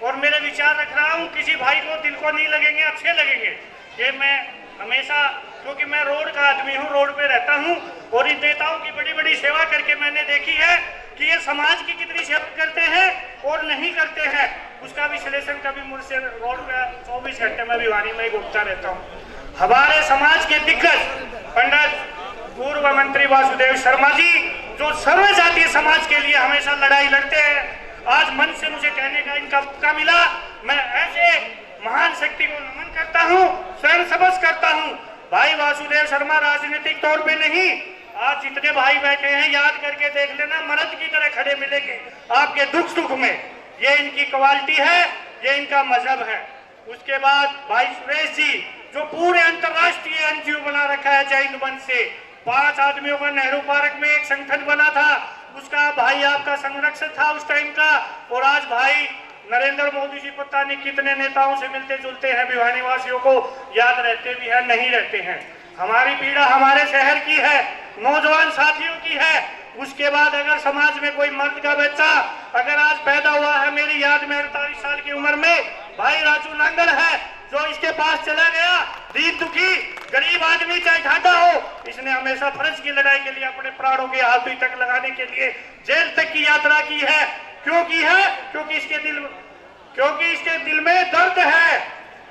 और मेरे विचार रख रहा हूँ, किसी भाई को दिल को नहीं लगेंगे, अच्छे लगेंगे। ये मैं हमेशा, क्योंकि मैं रोड का आदमी हूँ, रोड पे रहता हूँ, और इन नेताओं की बड़ी बड़ी सेवा करके मैंने देखी है कि ये समाज की कितनी सेवा करते हैं और नहीं करते हैं, उसका विश्लेषण कभी मुझसे रोड पे 24 घंटे में भिवानी में घूमता रहता हूँ। हमारे समाज के दिग्गज पंडित पूर्व मंत्री वासुदेव शर्मा जी, जो सर्व जातीय समाज के लिए हमेशा लड़ाई लड़ते हैं, आज मन से मुझे कहने का इनका मौका मिला। मैं ऐसे महान शक्ति को नमन करता हूँ, स्वयं सबस करता हूँ। भाई वासुदेव शर्मा राजनीतिक तौर पे नहीं, आज जितने भाई बैठे हैं याद करके देख लेना, मर्द की तरह खड़े मिलेंगे आपके दुख सुख में। ये इनकी क्वालिटी है, ये इनका मजहब है। उसके बाद भाई सुरेश जी जो पूरे अंतर्राष्ट्रीय एनजीओ बना रखा है जय हिंद मंच से, 5 आदमियों का नेहरू पार्क में एक संगठन बना था, उसका भाई आपका संरक्षक था उस टाइम का। और आज भाई नरेंद्र मोदी जी पता नहीं कितने नेताओं से मिलते जुलते हैं, भिवानी वासियों को याद रहते भी है नहीं रहते हैं। हमारी पीड़ा हमारे शहर की है, नौजवान साथियों की है। उसके बाद अगर समाज में कोई मर्द का बच्चा अगर आज पैदा हुआ है, मेरी याद में 48 साल की उम्र में भाई राजू नांगल है जो इसके पास चला गया, दीन दुखी गरीब आदमी चाहे ढांढा हो, इसने हमेशा फर्ज की लड़ाई के लिए अपने प्राणों के आहुति तक लगाने के लिए जेल तक की यात्रा की है। क्यों की है? क्योंकि इसके दिल में दर्द है।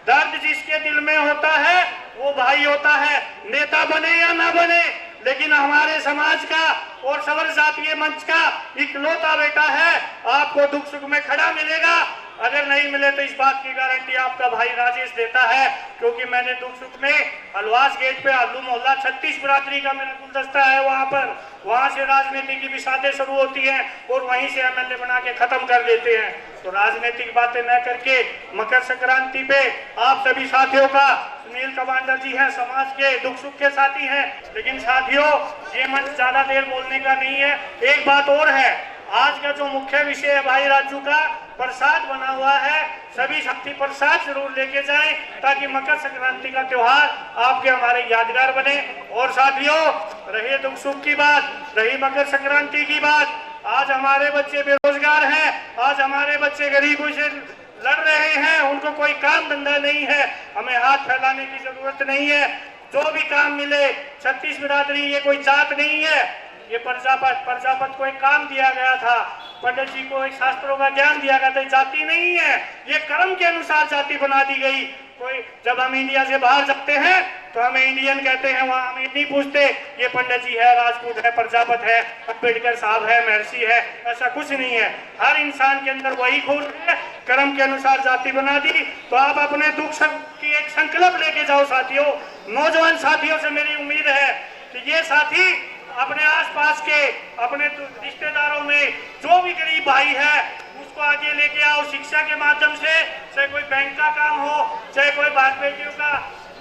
दर्द जिसके दिल में होता है वो भाई होता है, नेता बने या ना बने। लेकिन हमारे समाज का और सवर जातीय मंच का इकलौता बेटा है, आपको दुख सुख में खड़ा मिलेगा। अगर नहीं मिले तो इस बात की गारंटी आपका भाई राजेश देता है, क्योंकि मैंने दुख सुख में हलवास गेट पे आलू मोहल्ला 36 बिरादरी का मेरा गुलदस्ता है, वहां से राजनीति की विसादें शुरू होती हैं और वहीं से एमएलए बना के खत्म कर देते हैं। तो राजनीतिक बातें न करके मकर संक्रांति पे आप सभी साथियों का, सुनील कमांडर जी हैं, समाज के दुख सुख के साथी हैं। लेकिन साथियों ये मंच ज्यादा देर बोलने का नहीं है। एक बात और है, आज का जो मुख्य विषय है भाई राजू का प्रसाद बना हुआ है, सभी साथी प्रसाद जरूर लेके जाएं ताकि मकर संक्रांति का त्योहार आपके हमारे यादगार बने। और साथियों रही दुख सुख की बात, रही मकर संक्रांति की बात, आज हमारे बच्चे बेरोजगार हैं, आज हमारे बच्चे गरीबों से लड़ रहे हैं, उनको कोई काम धंधा नहीं है। हमें हाथ फैलाने की जरूरत नहीं है, जो भी काम मिले। 36 बिरादरी ये कोई जात नहीं है, ये प्रजापत को एक काम दिया गया था, पंडित जी को एक शास्त्रों का ज्ञान दिया गया था, जाति नहीं है, ये कर्म के अनुसार जाति बना दी गई। कोई जब हम इंडिया से बाहर जाते हैं तो हमें इंडियन कहते हैं, वहाँ हमें नहीं पूछते ये पंडित जी है, राजपूत है, प्रजापत है, अम्बेडकर साहब है, महर्षि है, ऐसा कुछ नहीं है। हर इंसान के अंदर वही खून है, कर्म के अनुसार जाति बना दी। तो आप अपने दुख सब की एक संकल्प लेके जाओ साथियों। नौजवान साथियों से मेरी उम्मीद है कि ये साथी अपने आसपास के अपने रिश्तेदारों में जो भी गरीब भाई है उसको आगे लेके आओ शिक्षा के माध्यम से। चाहे कोई बैंक का काम हो, चाहे कोई बात बेटियों का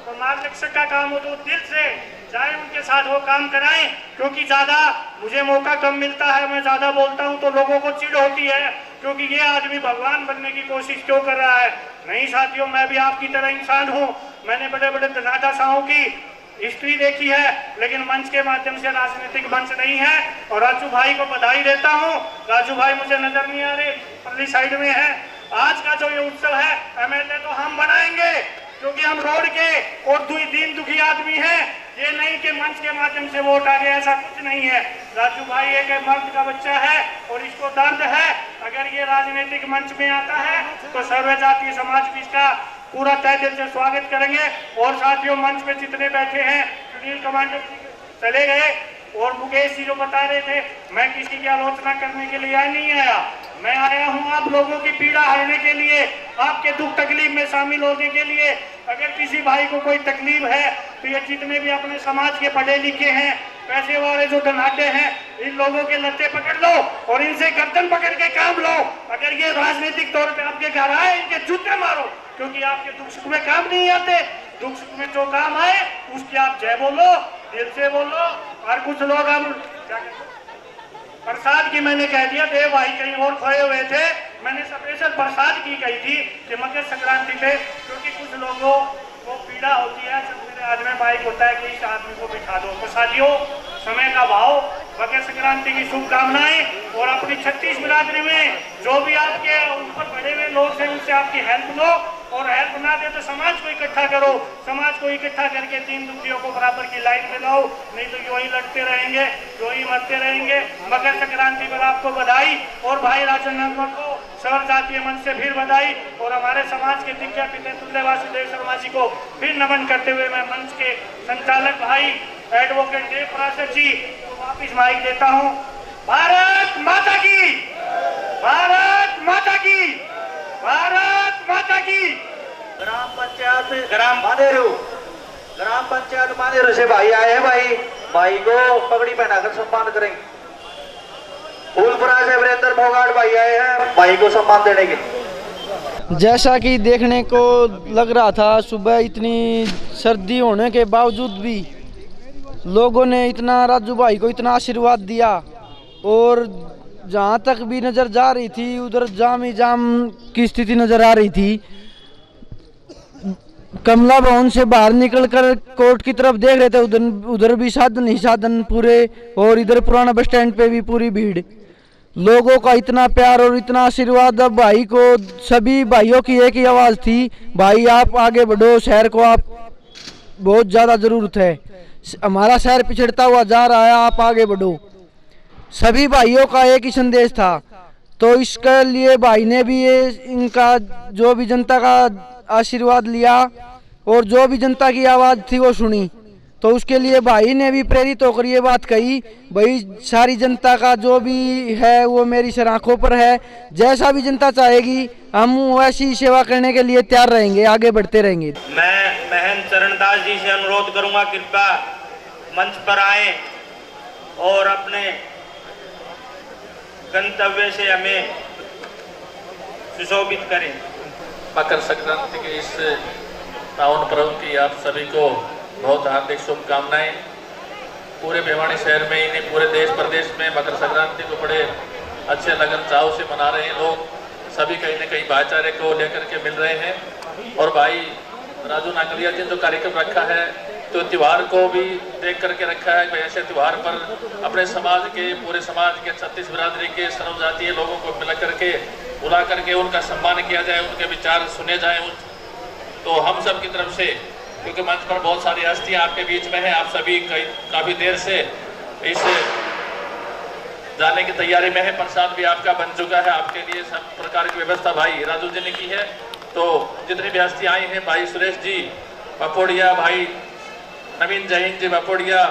मार्गदर्शक का काम हो, तो दिल से जाए उनके साथ वो काम कराएं। क्योंकि ज्यादा मुझे मौका कम मिलता है, मैं ज्यादा बोलता हूँ तो लोगों को चिढ़ होती है क्योंकि ये आदमी भगवान बनने की कोशिश क्यों कर रहा है। नहीं साथियों, मैं भी आपकी तरह इंसान हूँ, मैंने बड़े बड़े धनाधाशाहों की हिस्ट्री देखी है, लेकिन मंच के माध्यम से राजनीतिक मंच नहीं है। और राजू भाई को बधाई देता हूँ। राजू भाई मुझे नजर नहीं आ रहे, परली साइड में है। आज का जो ये उत्सव है एमएलए तो हम बनाएंगे क्योंकि हम रोड के और दीन दुखी आदमी हैं। ये नहीं कि मंच के माध्यम से वोट आ गया, ऐसा कुछ नहीं है। राजू भाई एक मर्द का बच्चा है और इसको दर्द है। अगर ये राजनीतिक मंच में आता है तो सर्व जातीय समाज भी इसका पूरा तय दिल से स्वागत करेंगे। और साथियों मंच पे जितने बैठे हैं, सुनील कमांडर चले गए और मुकेश जी जो बता रहे थे, मैं किसी की आलोचना करने के लिए नहीं आया, मैं आया हूं आप लोगों की पीड़ा हरने के लिए, आपके दुख तकलीफ में शामिल होने के लिए। अगर किसी भाई को कोई तकलीफ है तो ये जितने भी अपने समाज के पढ़े लिखे हैं, पैसे वाले जो धनाढ्य हैं, इन लोगों के लत्ते पकड़ लो और इनसे गर्दन पकड़ के काम लो। अगर ये राजनीतिक तौर पे आपके घर आए, इनके जूते मारो, क्योंकि आपके दुख सुख में काम नहीं आते। दुख सुख में जो काम आए उसकी आप जय बोलो, दिल से बोलो। और कुछ लोग हम प्रसाद की मैंने कह दिया, देव भाई कहीं और खोए हुए थे, मैंने स्पेशल प्रसाद की कही थी कि मकर संक्रांति पे, क्योंकि कुछ लोगों को पीड़ा होती है जब मेरे हाथ में बाइक होता है कि इस आदमी को बिठा दो। तो साथियों समय का भाव, मकर संक्रांति की शुभकामनाएं। और अपनी 36 बिरादरी में जो भी आपके ऊपर बड़े हुए लोग हैं उनसे आपकी हेल्प लो, और हेल्प ना दे तो समाज को इकट्ठा करो, समाज को इकट्ठा करके दीन दुखियों को बराबर की लाइन में लाओ, नहीं तो यूं ही लड़ते रहेंगे, यूं ही मरते रहेंगे। मकर संक्रांति पर आपको बधाई, और भाई राजन को सर्व जातीय मंच से फिर बधाई, और हमारे समाज के दिग्गज पिता तुल्य वासुदेव शर्मा जी को फिर नमन करते हुए मैं मंच के संचालक भाई एडवोकेट देव पार्षद जी को वापिस माइक देता हूँ। भारत माता की, भारत माता की, भारत माता की। ग्राम पंचायत मानेरू से भाई आए हैं, भाई को पगड़ी पहनाकर सम्मान करेंगे। फूलपुरा से वीरेंद्र भोगाट भाई आए हैं भाई को सम्मान देने के लिए। जैसा कि देखने को लग रहा था, सुबह इतनी सर्दी होने के बावजूद भी लोगों ने इतना राजू भाई को इतना आशीर्वाद दिया और जहाँ तक भी नज़र जा रही थी उधर जाम ही जाम की स्थिति नज़र आ रही थी। कमला भवन से बाहर निकलकर कोर्ट की तरफ देख रहे थे, उधर भी साधन ही साधन पूरे, और इधर पुराना बस स्टैंड पे भी पूरी भीड़। लोगों का इतना प्यार और इतना आशीर्वाद। अब भाई को, सभी भाइयों की एक ही आवाज़ थी, भाई आप आगे बढ़ो, शहर को आप बहुत ज़्यादा ज़रूरत है, हमारा शहर पिछड़ता हुआ जा रहा है, आप आगे बढ़ो। सभी भाइयों का एक ही संदेश था। तो इसके लिए भाई ने भी ये इनका जो भी जनता का आशीर्वाद लिया और जो भी जनता की आवाज़ थी वो सुनी, तो उसके लिए भाई ने भी प्रेरित होकर ये बात कही, भाई सारी जनता का जो भी है वो मेरी सराखों पर है, जैसा भी जनता चाहेगी हम वैसी सेवा करने के लिए तैयार रहेंगे, आगे बढ़ते रहेंगे। मैं महंत चरणदास जी से अनुरोध करूंगा, कृपया मंच पर आए और अपने गंतव्य से हमें सुशोभित करें। मकर संक्रांति के इस पावन पर्व की आप सभी को बहुत हार्दिक शुभकामनाएं। पूरे भिवानी शहर में ही नहीं, पूरे देश प्रदेश में मकर संक्रांति को बड़े अच्छे लगन चाव से मना रहे हैं लोग। सभी कहीं न कहीं भाईचारे को लेकर के मिल रहे हैं। और भाई राजू नांगलिया जी जो कार्यक्रम रखा है, तो त्यौहार को भी देख करके रखा है कि ऐसे त्यौहार पर अपने समाज के, पूरे समाज के 36 बिरादरी के सर्व जातीय लोगों को मिला करके, बुला करके उनका सम्मान किया जाए, उनके विचार सुने जाए। तो हम सब की तरफ से, क्योंकि मंच पर बहुत सारी हस्तियां आपके बीच में हैं, आप सभी काफ़ी देर से इस जाने की तैयारी में है। प्रसाद भी आपका बन चुका है, आपके लिए सब प्रकार की व्यवस्था भाई राजू जी ने की है। तो जितनी भी हस्तियां आई हैं, भाई सुरेश जी पपोड़िया, भाई नवीन जैन जी पपोड़िया,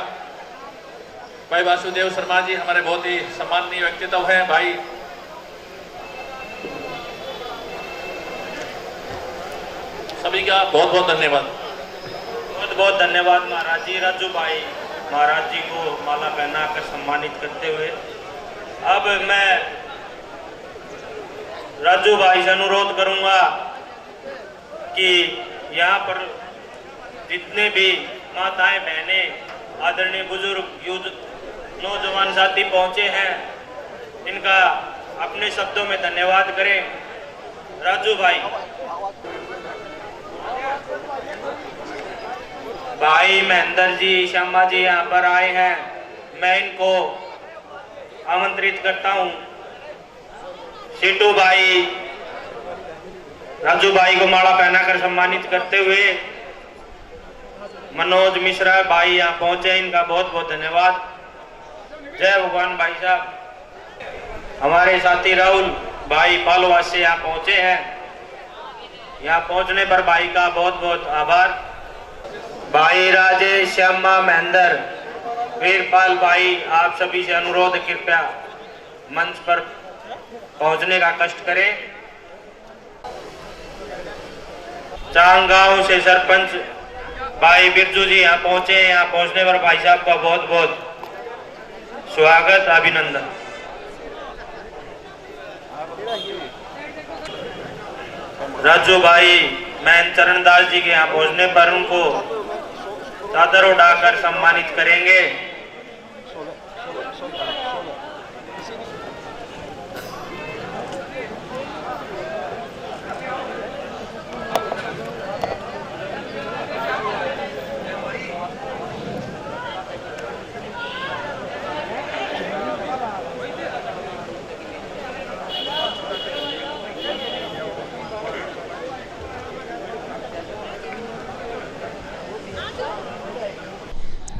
भाई वासुदेव शर्मा जी हमारे बहुत ही सम्माननीय व्यक्तित्व हैं। भाई सभी का बहुत बहुत धन्यवाद। बहुत बहुत धन्यवाद महाराज जी। राजू भाई महाराज जी को माला पहनाकर सम्मानित करते हुए अब मैं राजू भाई से अनुरोध करूंगा कि यहाँ पर जितने भी माताएं, बहनें, आदरणीय बुजुर्ग, युद्ध नौजवान साथी पहुंचे हैं, इनका अपने शब्दों में धन्यवाद करें। राजू भाई, भाई महेंद्र जी, श्यामा जी यहाँ पर आए हैं, मैं इनको आमंत्रित करता हूँ। सीटू भाई राजू भाई को माला पहनाकर सम्मानित करते हुए मनोज मिश्रा भाई यहाँ पहुंचे, इनका बहुत बहुत धन्यवाद। जय भगवान भाई साहब। हमारे साथी राहुल भाई पालवास से यहाँ पहुंचे हैं, यहाँ पहुंचने पर भाई का बहुत बहुत आभार। भाई राजेश, श्यामा, महेंद्र, वीरपाल भाई, आप सभी से अनुरोध, कृपया मंच पर पहुंचने का कष्ट करें। चांग गांव से सरपंच भाई बिरजू जी यहाँ पहुंचे, यहाँ पहुंचने पर भाई साहब का बहुत बहुत स्वागत, अभिनंदन। राजू भाई महंत चरणदास जी के यहाँ पहुंचने पर उनको चादर उड़ाकर सम्मानित करेंगे।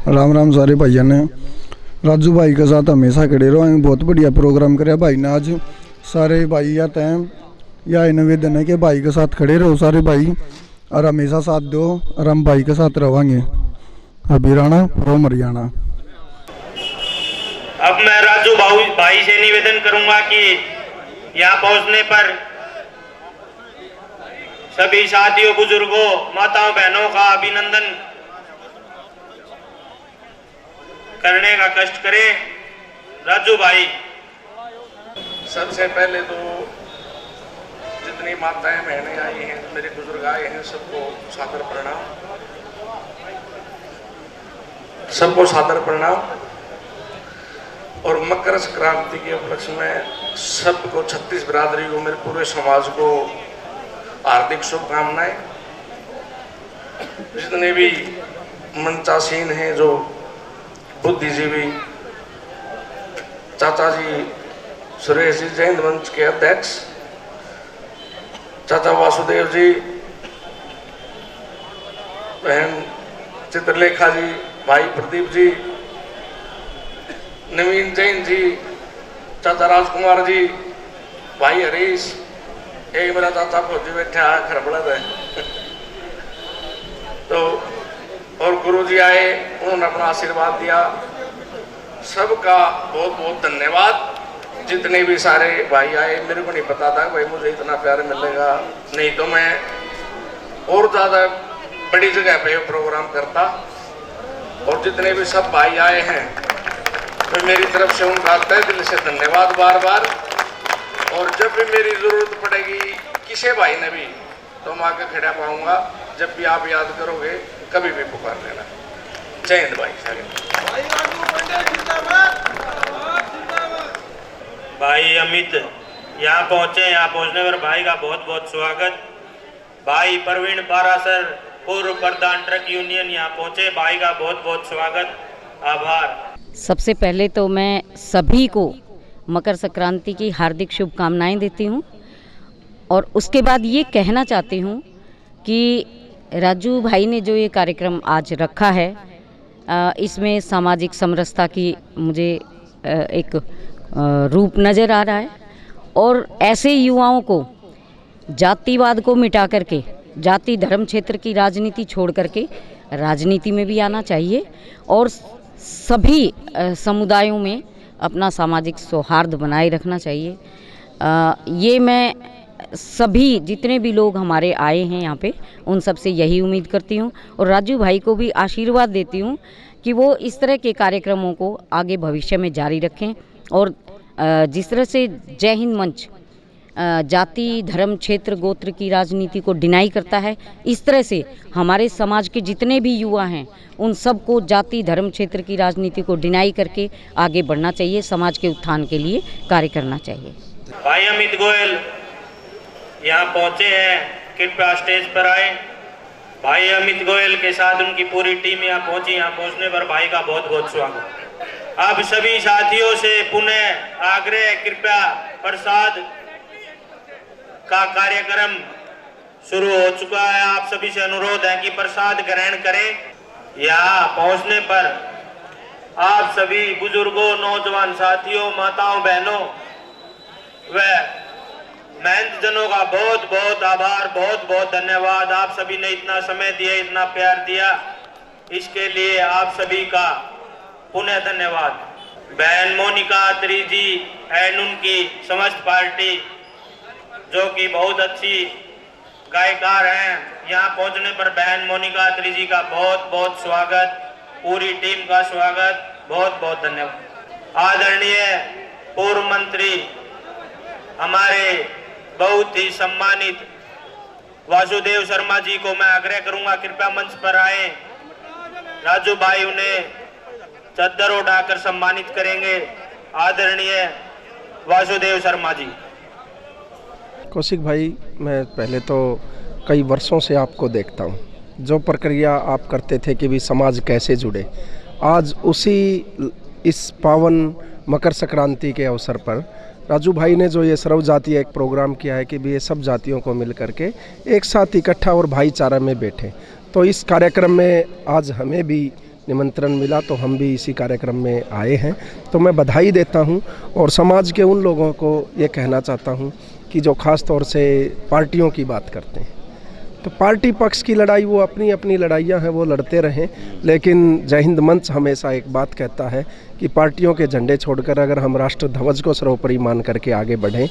राम राम सारे भाइयों ने। राजू भाई के साथ हमेशा खड़े रहो, बहुत बढ़िया प्रोग्राम कराया भाई ने आज। सारे भाई आते हैं, यह निवेदन है कि भाई के साथ खड़े रहो सारे भाई, और हमेशा साथ दो, और हम भाई के साथ रहेंगे। अभी राणा फ्रॉम हरियाणा। अब मैं राजू भाई से निवेदन करूंगा कि यहाँ पहुंचने पर सभी साथियों, बुजुर्गों, माताओं, बहनों का अभिनंदन करने का कष्ट करें। राजू भाई, सबसे पहले तो जितनी माताएं बहनें आई हैं, मेरे बुजुर्ग आए हैं, सबको सादर प्रणाम, सबको सादर प्रणाम। और मकर संक्रांति के उपलक्ष्य में सबको, 36 बिरादरी को, मेरे पूरे समाज को हार्दिक शुभकामनाएं। जितने भी मंचासीन हैं, जो बुद्धिजीवी, चाचा जी सुरेश जी जय हिंद मंच के अध्यक्ष, चाचा वासुदेव जी, बहन चित्रलेखा जी, भाई प्रदीप जी, नवीन जैन जी, चाचा राजकुमार जी, भाई हरीश, एक मेरा चाचा फौजी बैठा खरबड़द है तो, और गुरु जी आए, उन्होंने अपना आशीर्वाद दिया। सबका बहुत बहुत धन्यवाद। जितने भी सारे भाई आए, मेरे को नहीं पता था भाई मुझे इतना प्यार मिलेगा, नहीं तो मैं और ज़्यादा बड़ी जगह पे प्रोग्राम करता। और जितने भी सब भाई आए हैं, तो मेरी तरफ से उनका तहे दिल से धन्यवाद बार बार। और जब भी मेरी ज़रूरत पड़ेगी किसी भाई ने भी, तो मैं आके खड़ा पाऊंगा। जब भी आप याद करोगे, कभी भी पुकार लेना। जय हिंद भाई भाई अमित यहाँ पहुँचे, यहाँ पहुँचने पर भाई का बहुत बहुत स्वागत। भाई प्रवीण पारासर, पूर्व प्रधान ट्रक यूनियन, यहाँ पहुँचे, भाई का बहुत बहुत स्वागत, आभार। सबसे पहले तो मैं सभी को मकर संक्रांति की हार्दिक शुभकामनाएं देती हूँ। और उसके बाद ये कहना चाहती हूँ कि राजू भाई ने जो ये कार्यक्रम आज रखा है, इसमें सामाजिक समरसता की मुझे एक रूप नज़र आ रहा है। और ऐसे युवाओं को जातिवाद को मिटा करके, जाति धर्म क्षेत्र की राजनीति छोड़ करके राजनीति में भी आना चाहिए और सभी समुदायों में अपना सामाजिक सौहार्द बनाए रखना चाहिए। ये मैं सभी जितने भी लोग हमारे आए हैं यहाँ पे, उन सब से यही उम्मीद करती हूँ। और राजू भाई को भी आशीर्वाद देती हूँ कि वो इस तरह के कार्यक्रमों को आगे भविष्य में जारी रखें। और जिस तरह से जय हिंद मंच जाति धर्म क्षेत्र गोत्र की राजनीति को डिनाई करता है, इस तरह से हमारे समाज के जितने भी युवा हैं, उन सबको जाति धर्म क्षेत्र की राजनीति को डिनाई करके आगे बढ़ना चाहिए, समाज के उत्थान के लिए कार्य करना चाहिए। भाई अमित गोयल यहाँ पहुँचे हैं, कृपया स्टेज पर आए। भाई अमित गोयल के साथ उनकी पूरी टीम यहाँ पहुँची। यहाँ पहुँचने पर भाई का बहुत बहुत स्वागत। अब सभी साथियों से पुनः आग्रह, कृपया प्रसाद का कार्यक्रम शुरू हो चुका है। आप सभी से अनुरोध है कि प्रसाद ग्रहण करें। यहाँ पहुँचने पर आप सभी बुजुर्गों, नौजवान साथियों, माताओं, बहनों व मेहनत जनों का बहुत बहुत आभार, बहुत बहुत धन्यवाद। आप सभी ने इतना समय दिया, इतना प्यार दिया, इसके लिए आप सभी का पुनः धन्यवाद। बहन मोनिका अत्री जी एंड उनकी समस्त पार्टी, जो कि बहुत अच्छी गायकार हैं, यहाँ पहुँचने पर बहन मोनिका अत्री जी का बहुत बहुत स्वागत, पूरी टीम का स्वागत, बहुत बहुत धन्यवाद। आदरणीय पूर्व मंत्री, हमारे बहुत ही सम्मानित वासुदेव शर्मा जी को मैं आग्रह करूंगा, कृपया मंच पर आए। राजू भाई उन्हें चद्दर उठाकर सम्मानित करेंगे। आदरणीय वासुदेव शर्मा जी। कौशिक भाई, मैं पहले तो कई वर्षों से आपको देखता हूँ, जो प्रक्रिया आप करते थे कि भी समाज कैसे जुड़े, आज उसी इस पावन मकर संक्रांति के अवसर पर राजू भाई ने जो ये सर्व जातीय एक प्रोग्राम किया है कि भी ये सब जातियों को मिल करके एक साथ इकट्ठा और भाईचारा में बैठे। तो इस कार्यक्रम में आज हमें भी निमंत्रण मिला, तो हम भी इसी कार्यक्रम में आए हैं। तो मैं बधाई देता हूं और समाज के उन लोगों को ये कहना चाहता हूं कि जो ख़ास तौर से पार्टियों की बात करते हैं, तो पार्टी पक्ष की लड़ाई वो अपनी अपनी लड़ाइयाँ हैं, वो लड़ते रहें। लेकिन जय हिंद मंच हमेशा एक बात कहता है कि पार्टियों के झंडे छोड़कर अगर हम राष्ट्र ध्वज को सर्वोपरि मान करके आगे बढ़ें,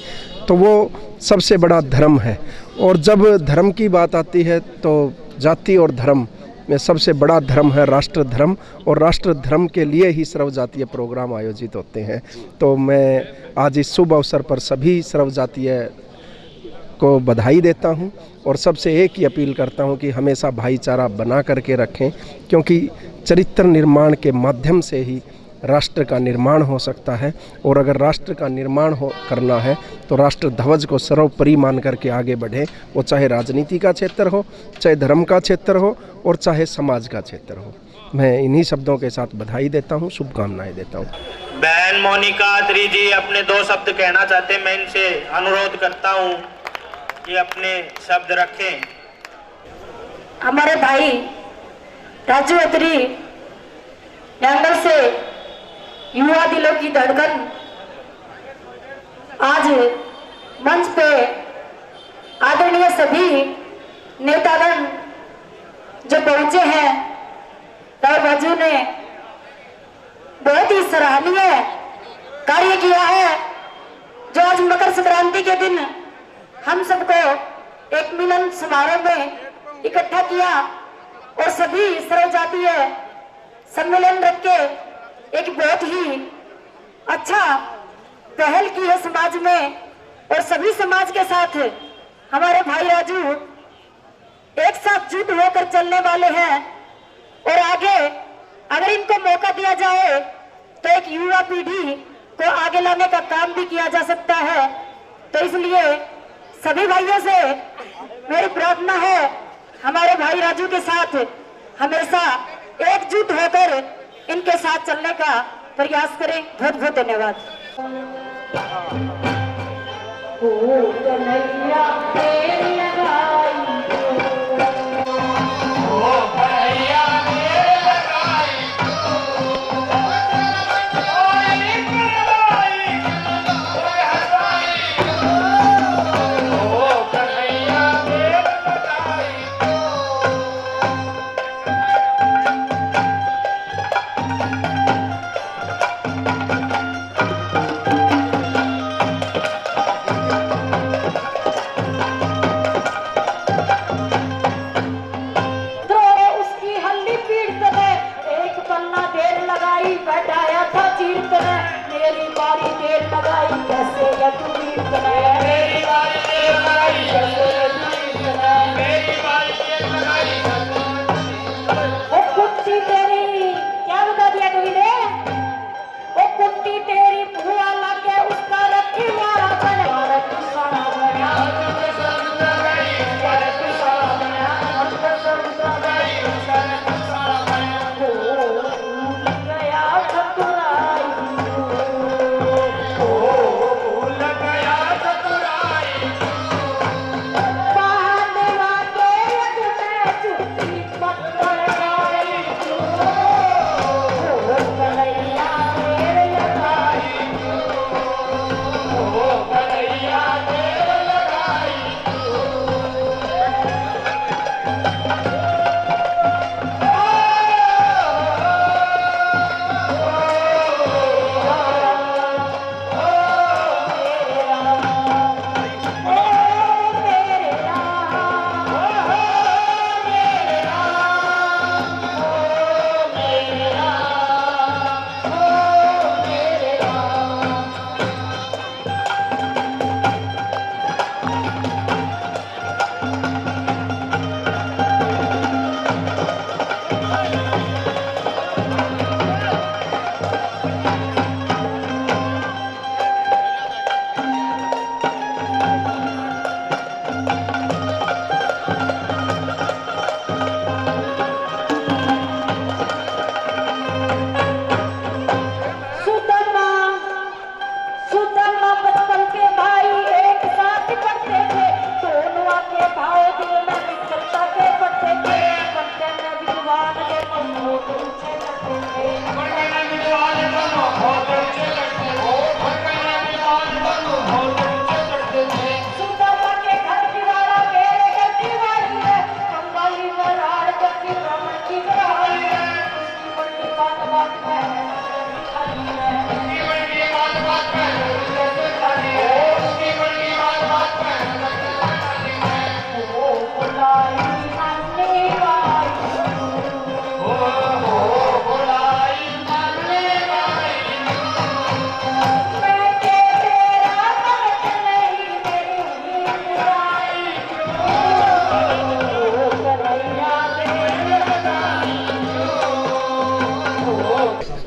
तो वो सबसे बड़ा धर्म है। और जब धर्म की बात आती है तो जाति और धर्म में सबसे बड़ा धर्म है राष्ट्र धर्म, और राष्ट्र धर्म के लिए ही सर्व जातीय प्रोग्राम आयोजित होते हैं। तो मैं आज इस शुभ अवसर पर सभी सर्व जातीय को बधाई देता हूं और सबसे एक ही अपील करता हूं कि हमेशा भाईचारा बना करके रखें, क्योंकि चरित्र निर्माण के माध्यम से ही राष्ट्र का निर्माण हो सकता है। और अगर राष्ट्र का निर्माण करना है तो राष्ट्र ध्वज को सर्वोपरि मान करके आगे बढ़े, वो चाहे राजनीति का क्षेत्र हो, चाहे धर्म का क्षेत्र हो और चाहे समाज का क्षेत्र हो। मैं इन्हीं शब्दों के साथ बधाई देता हूँ, शुभकामनाएं देता हूँ। बहन मोनिका अत्री जी अपने 2 शब्द कहना चाहते हैं, मैं इनसे अनुरोध करता हूँ कि अपने शब्द रखें। हमारे भाई राजू अत्री नांगल से युवा दिलों की धड़कन आज मंच पे आदरणीय सभी नेतागण जो पहुंचे हैं, राव राजू ने बहुत ही सराहनीय कार्य किया है, जो आज मकर संक्रांति के दिन हम सबको एक मिलन समारोह में इकट्ठा किया और सभी सर्वजातीय सम्मेलन रख के एक बहुत ही अच्छा पहल की है समाज में। और सभी समाज के साथ हमारे भाई राजू एक साथ जुट होकर चलने वाले हैं और आगे अगर इनको मौका दिया जाए तो एक युवा पीढ़ी को आगे लाने का काम भी किया जा सकता है। तो इसलिए सभी भाइयों से मेरी प्रार्थना है, हमारे भाई राजू के साथ हमेशा एकजुट होकर इनके साथ चलने का प्रयास करें। बहुत बहुत धन्यवाद।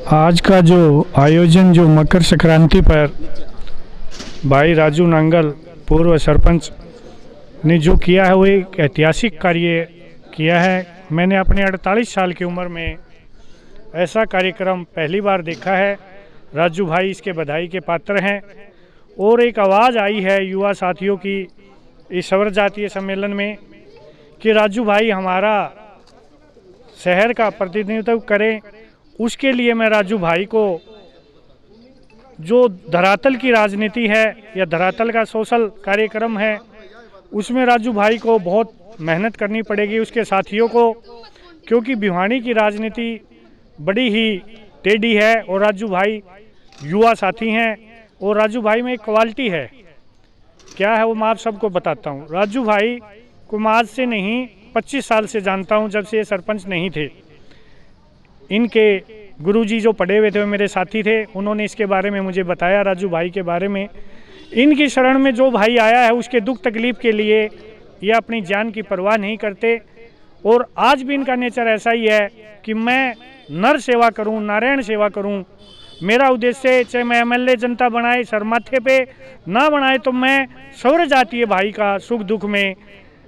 आज का जो आयोजन जो मकर संक्रांति पर भाई राजू नांगल पूर्व सरपंच ने जो किया है वो एक ऐतिहासिक कार्य किया है। मैंने अपने 48 साल की उम्र में ऐसा कार्यक्रम पहली बार देखा है। राजू भाई इसके बधाई के पात्र हैं और एक आवाज़ आई है युवा साथियों की इस सर्व जातीय सम्मेलन में कि राजू भाई हमारा शहर का प्रतिनिधित्व करें। उसके लिए मैं राजू भाई को जो धरातल की राजनीति है या धरातल का सोशल कार्यक्रम है उसमें राजू भाई को बहुत मेहनत करनी पड़ेगी, उसके साथियों को, क्योंकि भिवानी की राजनीति बड़ी ही टेढ़ी है और राजू भाई युवा साथी हैं और राजू भाई में एक क्वालिटी है। क्या है वो मैं आप सबको बताता हूँ। राजू भाई को मैं आज से नहीं 25 साल से जानता हूँ, जब से ये सरपंच नहीं थे। इनके गुरुजी जो पढ़े हुए थे वो मेरे साथी थे, उन्होंने इसके बारे में मुझे बताया राजू भाई के बारे में। इनकी शरण में जो भाई आया है उसके दुख तकलीफ़ के लिए ये अपनी जान की परवाह नहीं करते और आज भी इनका नेचर ऐसा ही है कि मैं नर सेवा करूं, नारायण सेवा करूं। मेरा उद्देश्य चाहे मैं एमएलए जनता बनाए सर माथे पे ना बनाए तो मैं सर्व जातीय भाई का सुख दुख में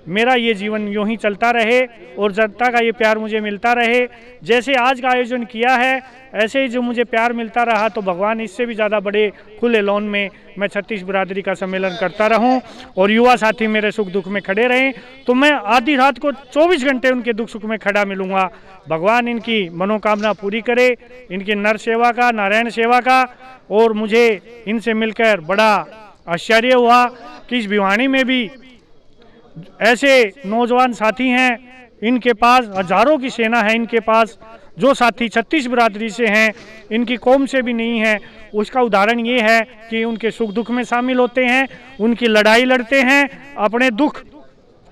मेरा ये जीवन यूँ ही चलता रहे और जनता का ये प्यार मुझे मिलता रहे। जैसे आज का आयोजन किया है ऐसे ही जो मुझे प्यार मिलता रहा तो भगवान इससे भी ज़्यादा बड़े खुले लॉन में मैं 36 बिरादरी का सम्मेलन करता रहूं और युवा साथी मेरे सुख दुख में खड़े रहें तो मैं आधी रात को 24 घंटे उनके दुख सुख में खड़ा मिलूँगा। भगवान इनकी मनोकामना पूरी करे, इनकी नर सेवा का, नारायण सेवा का। और मुझे इनसे मिलकर बड़ा आश्चर्य हुआ कि इस भिवानी में भी ऐसे नौजवान साथी हैं। इनके पास हजारों की सेना है, इनके पास जो साथी 36 बिरादरी से हैं, इनकी कौम से भी नहीं है। उसका उदाहरण ये है कि उनके सुख दुख में शामिल होते हैं, उनकी लड़ाई लड़ते हैं, अपने दुख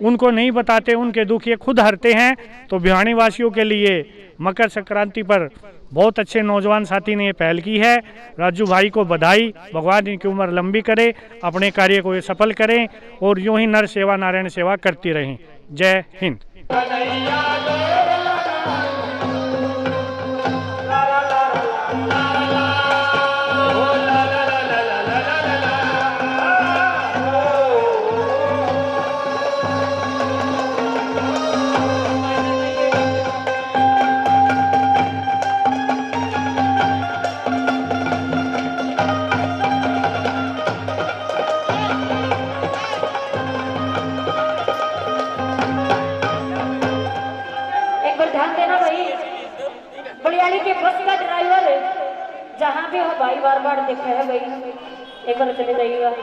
उनको नहीं बताते, उनके दुख ये खुद हरते हैं। तो भिवानी वासियों के लिए मकर संक्रांति पर बहुत अच्छे नौजवान साथी ने ये पहल की है। राजू भाई को बधाई, भगवान इनकी उम्र लंबी करे, अपने कार्य को ये सफल करें और यूँ ही नर सेवा नारायण सेवा करती रहें। जय हिंद। बलियाली के बस का ड्राइवर जहाँ भी हो भाई बार बार देखा है भाई, एक बार चले जाइएगा।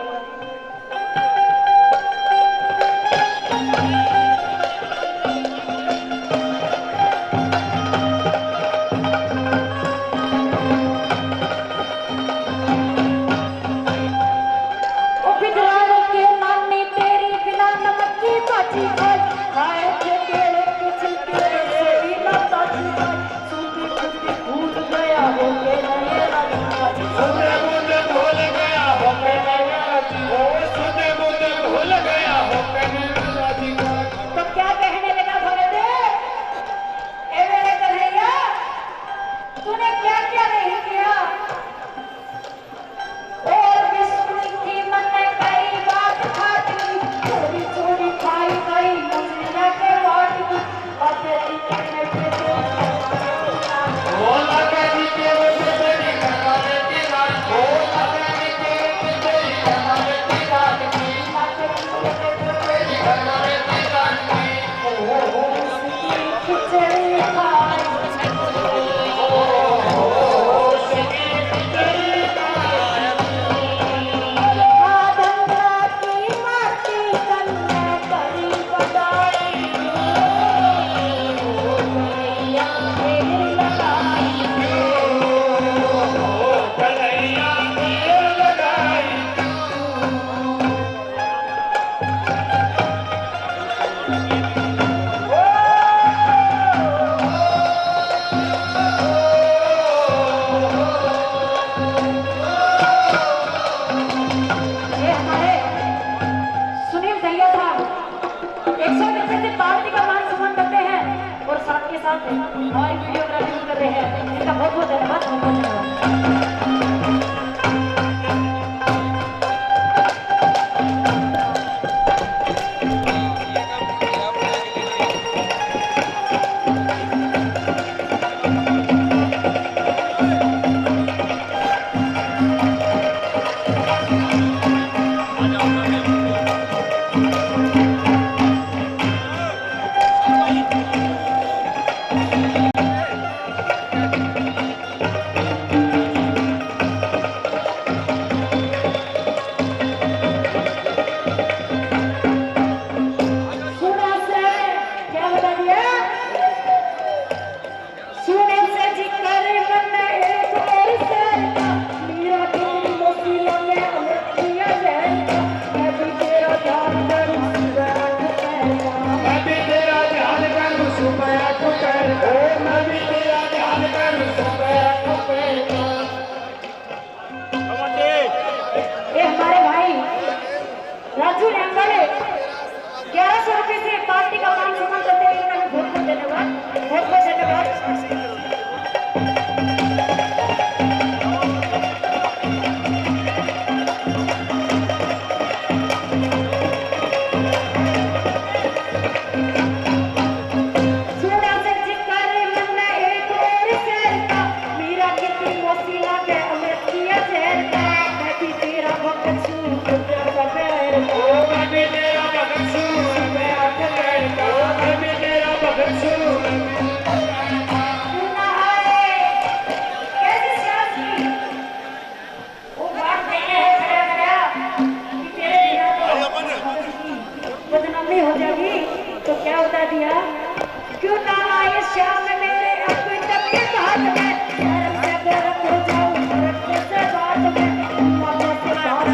सबके साथ हमारी वीडियोग्राफी कर रहे हैं, इनका बहुत बहुत धन्यवाद, बहुत बहुत धन्यवाद। राजू लैंगड़े 1100 रुपये से पार्टी का मान सम्मान करते हुए इन्होंने बहुत बहुत धन्यवाद, बहुत बहुत धन्यवाद। बदनामी हो जाएगी तो क्या बता दिया, क्यों ना आए शाम में मेरे अपने तक के हाथ में, शर्म से गर्म हो जाऊं रखने से बात में, मामा से बात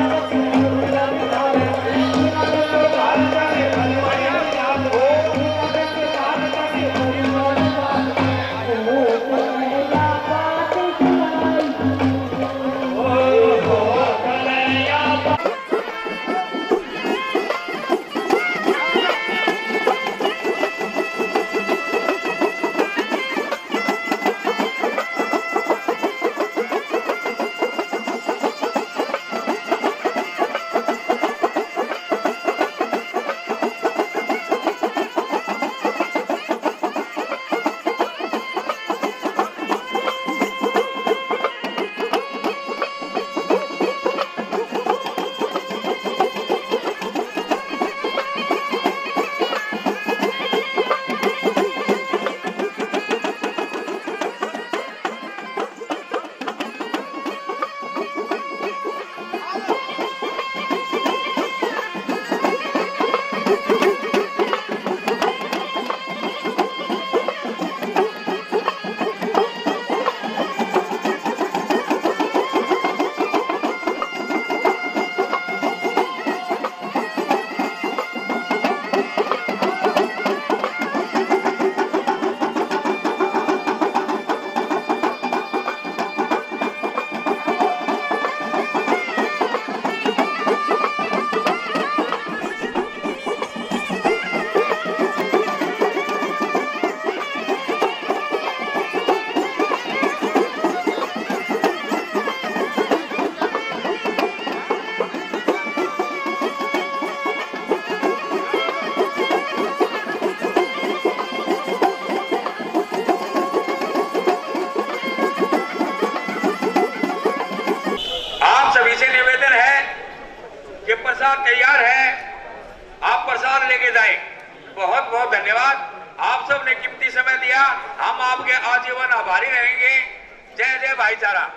प्रसाद तैयार है, आप प्रसाद लेके जाएं। बहुत बहुत धन्यवाद, आप सब ने कीमती समय दिया, हम आपके आजीवन आभारी रहेंगे। जय जय भाईचारा।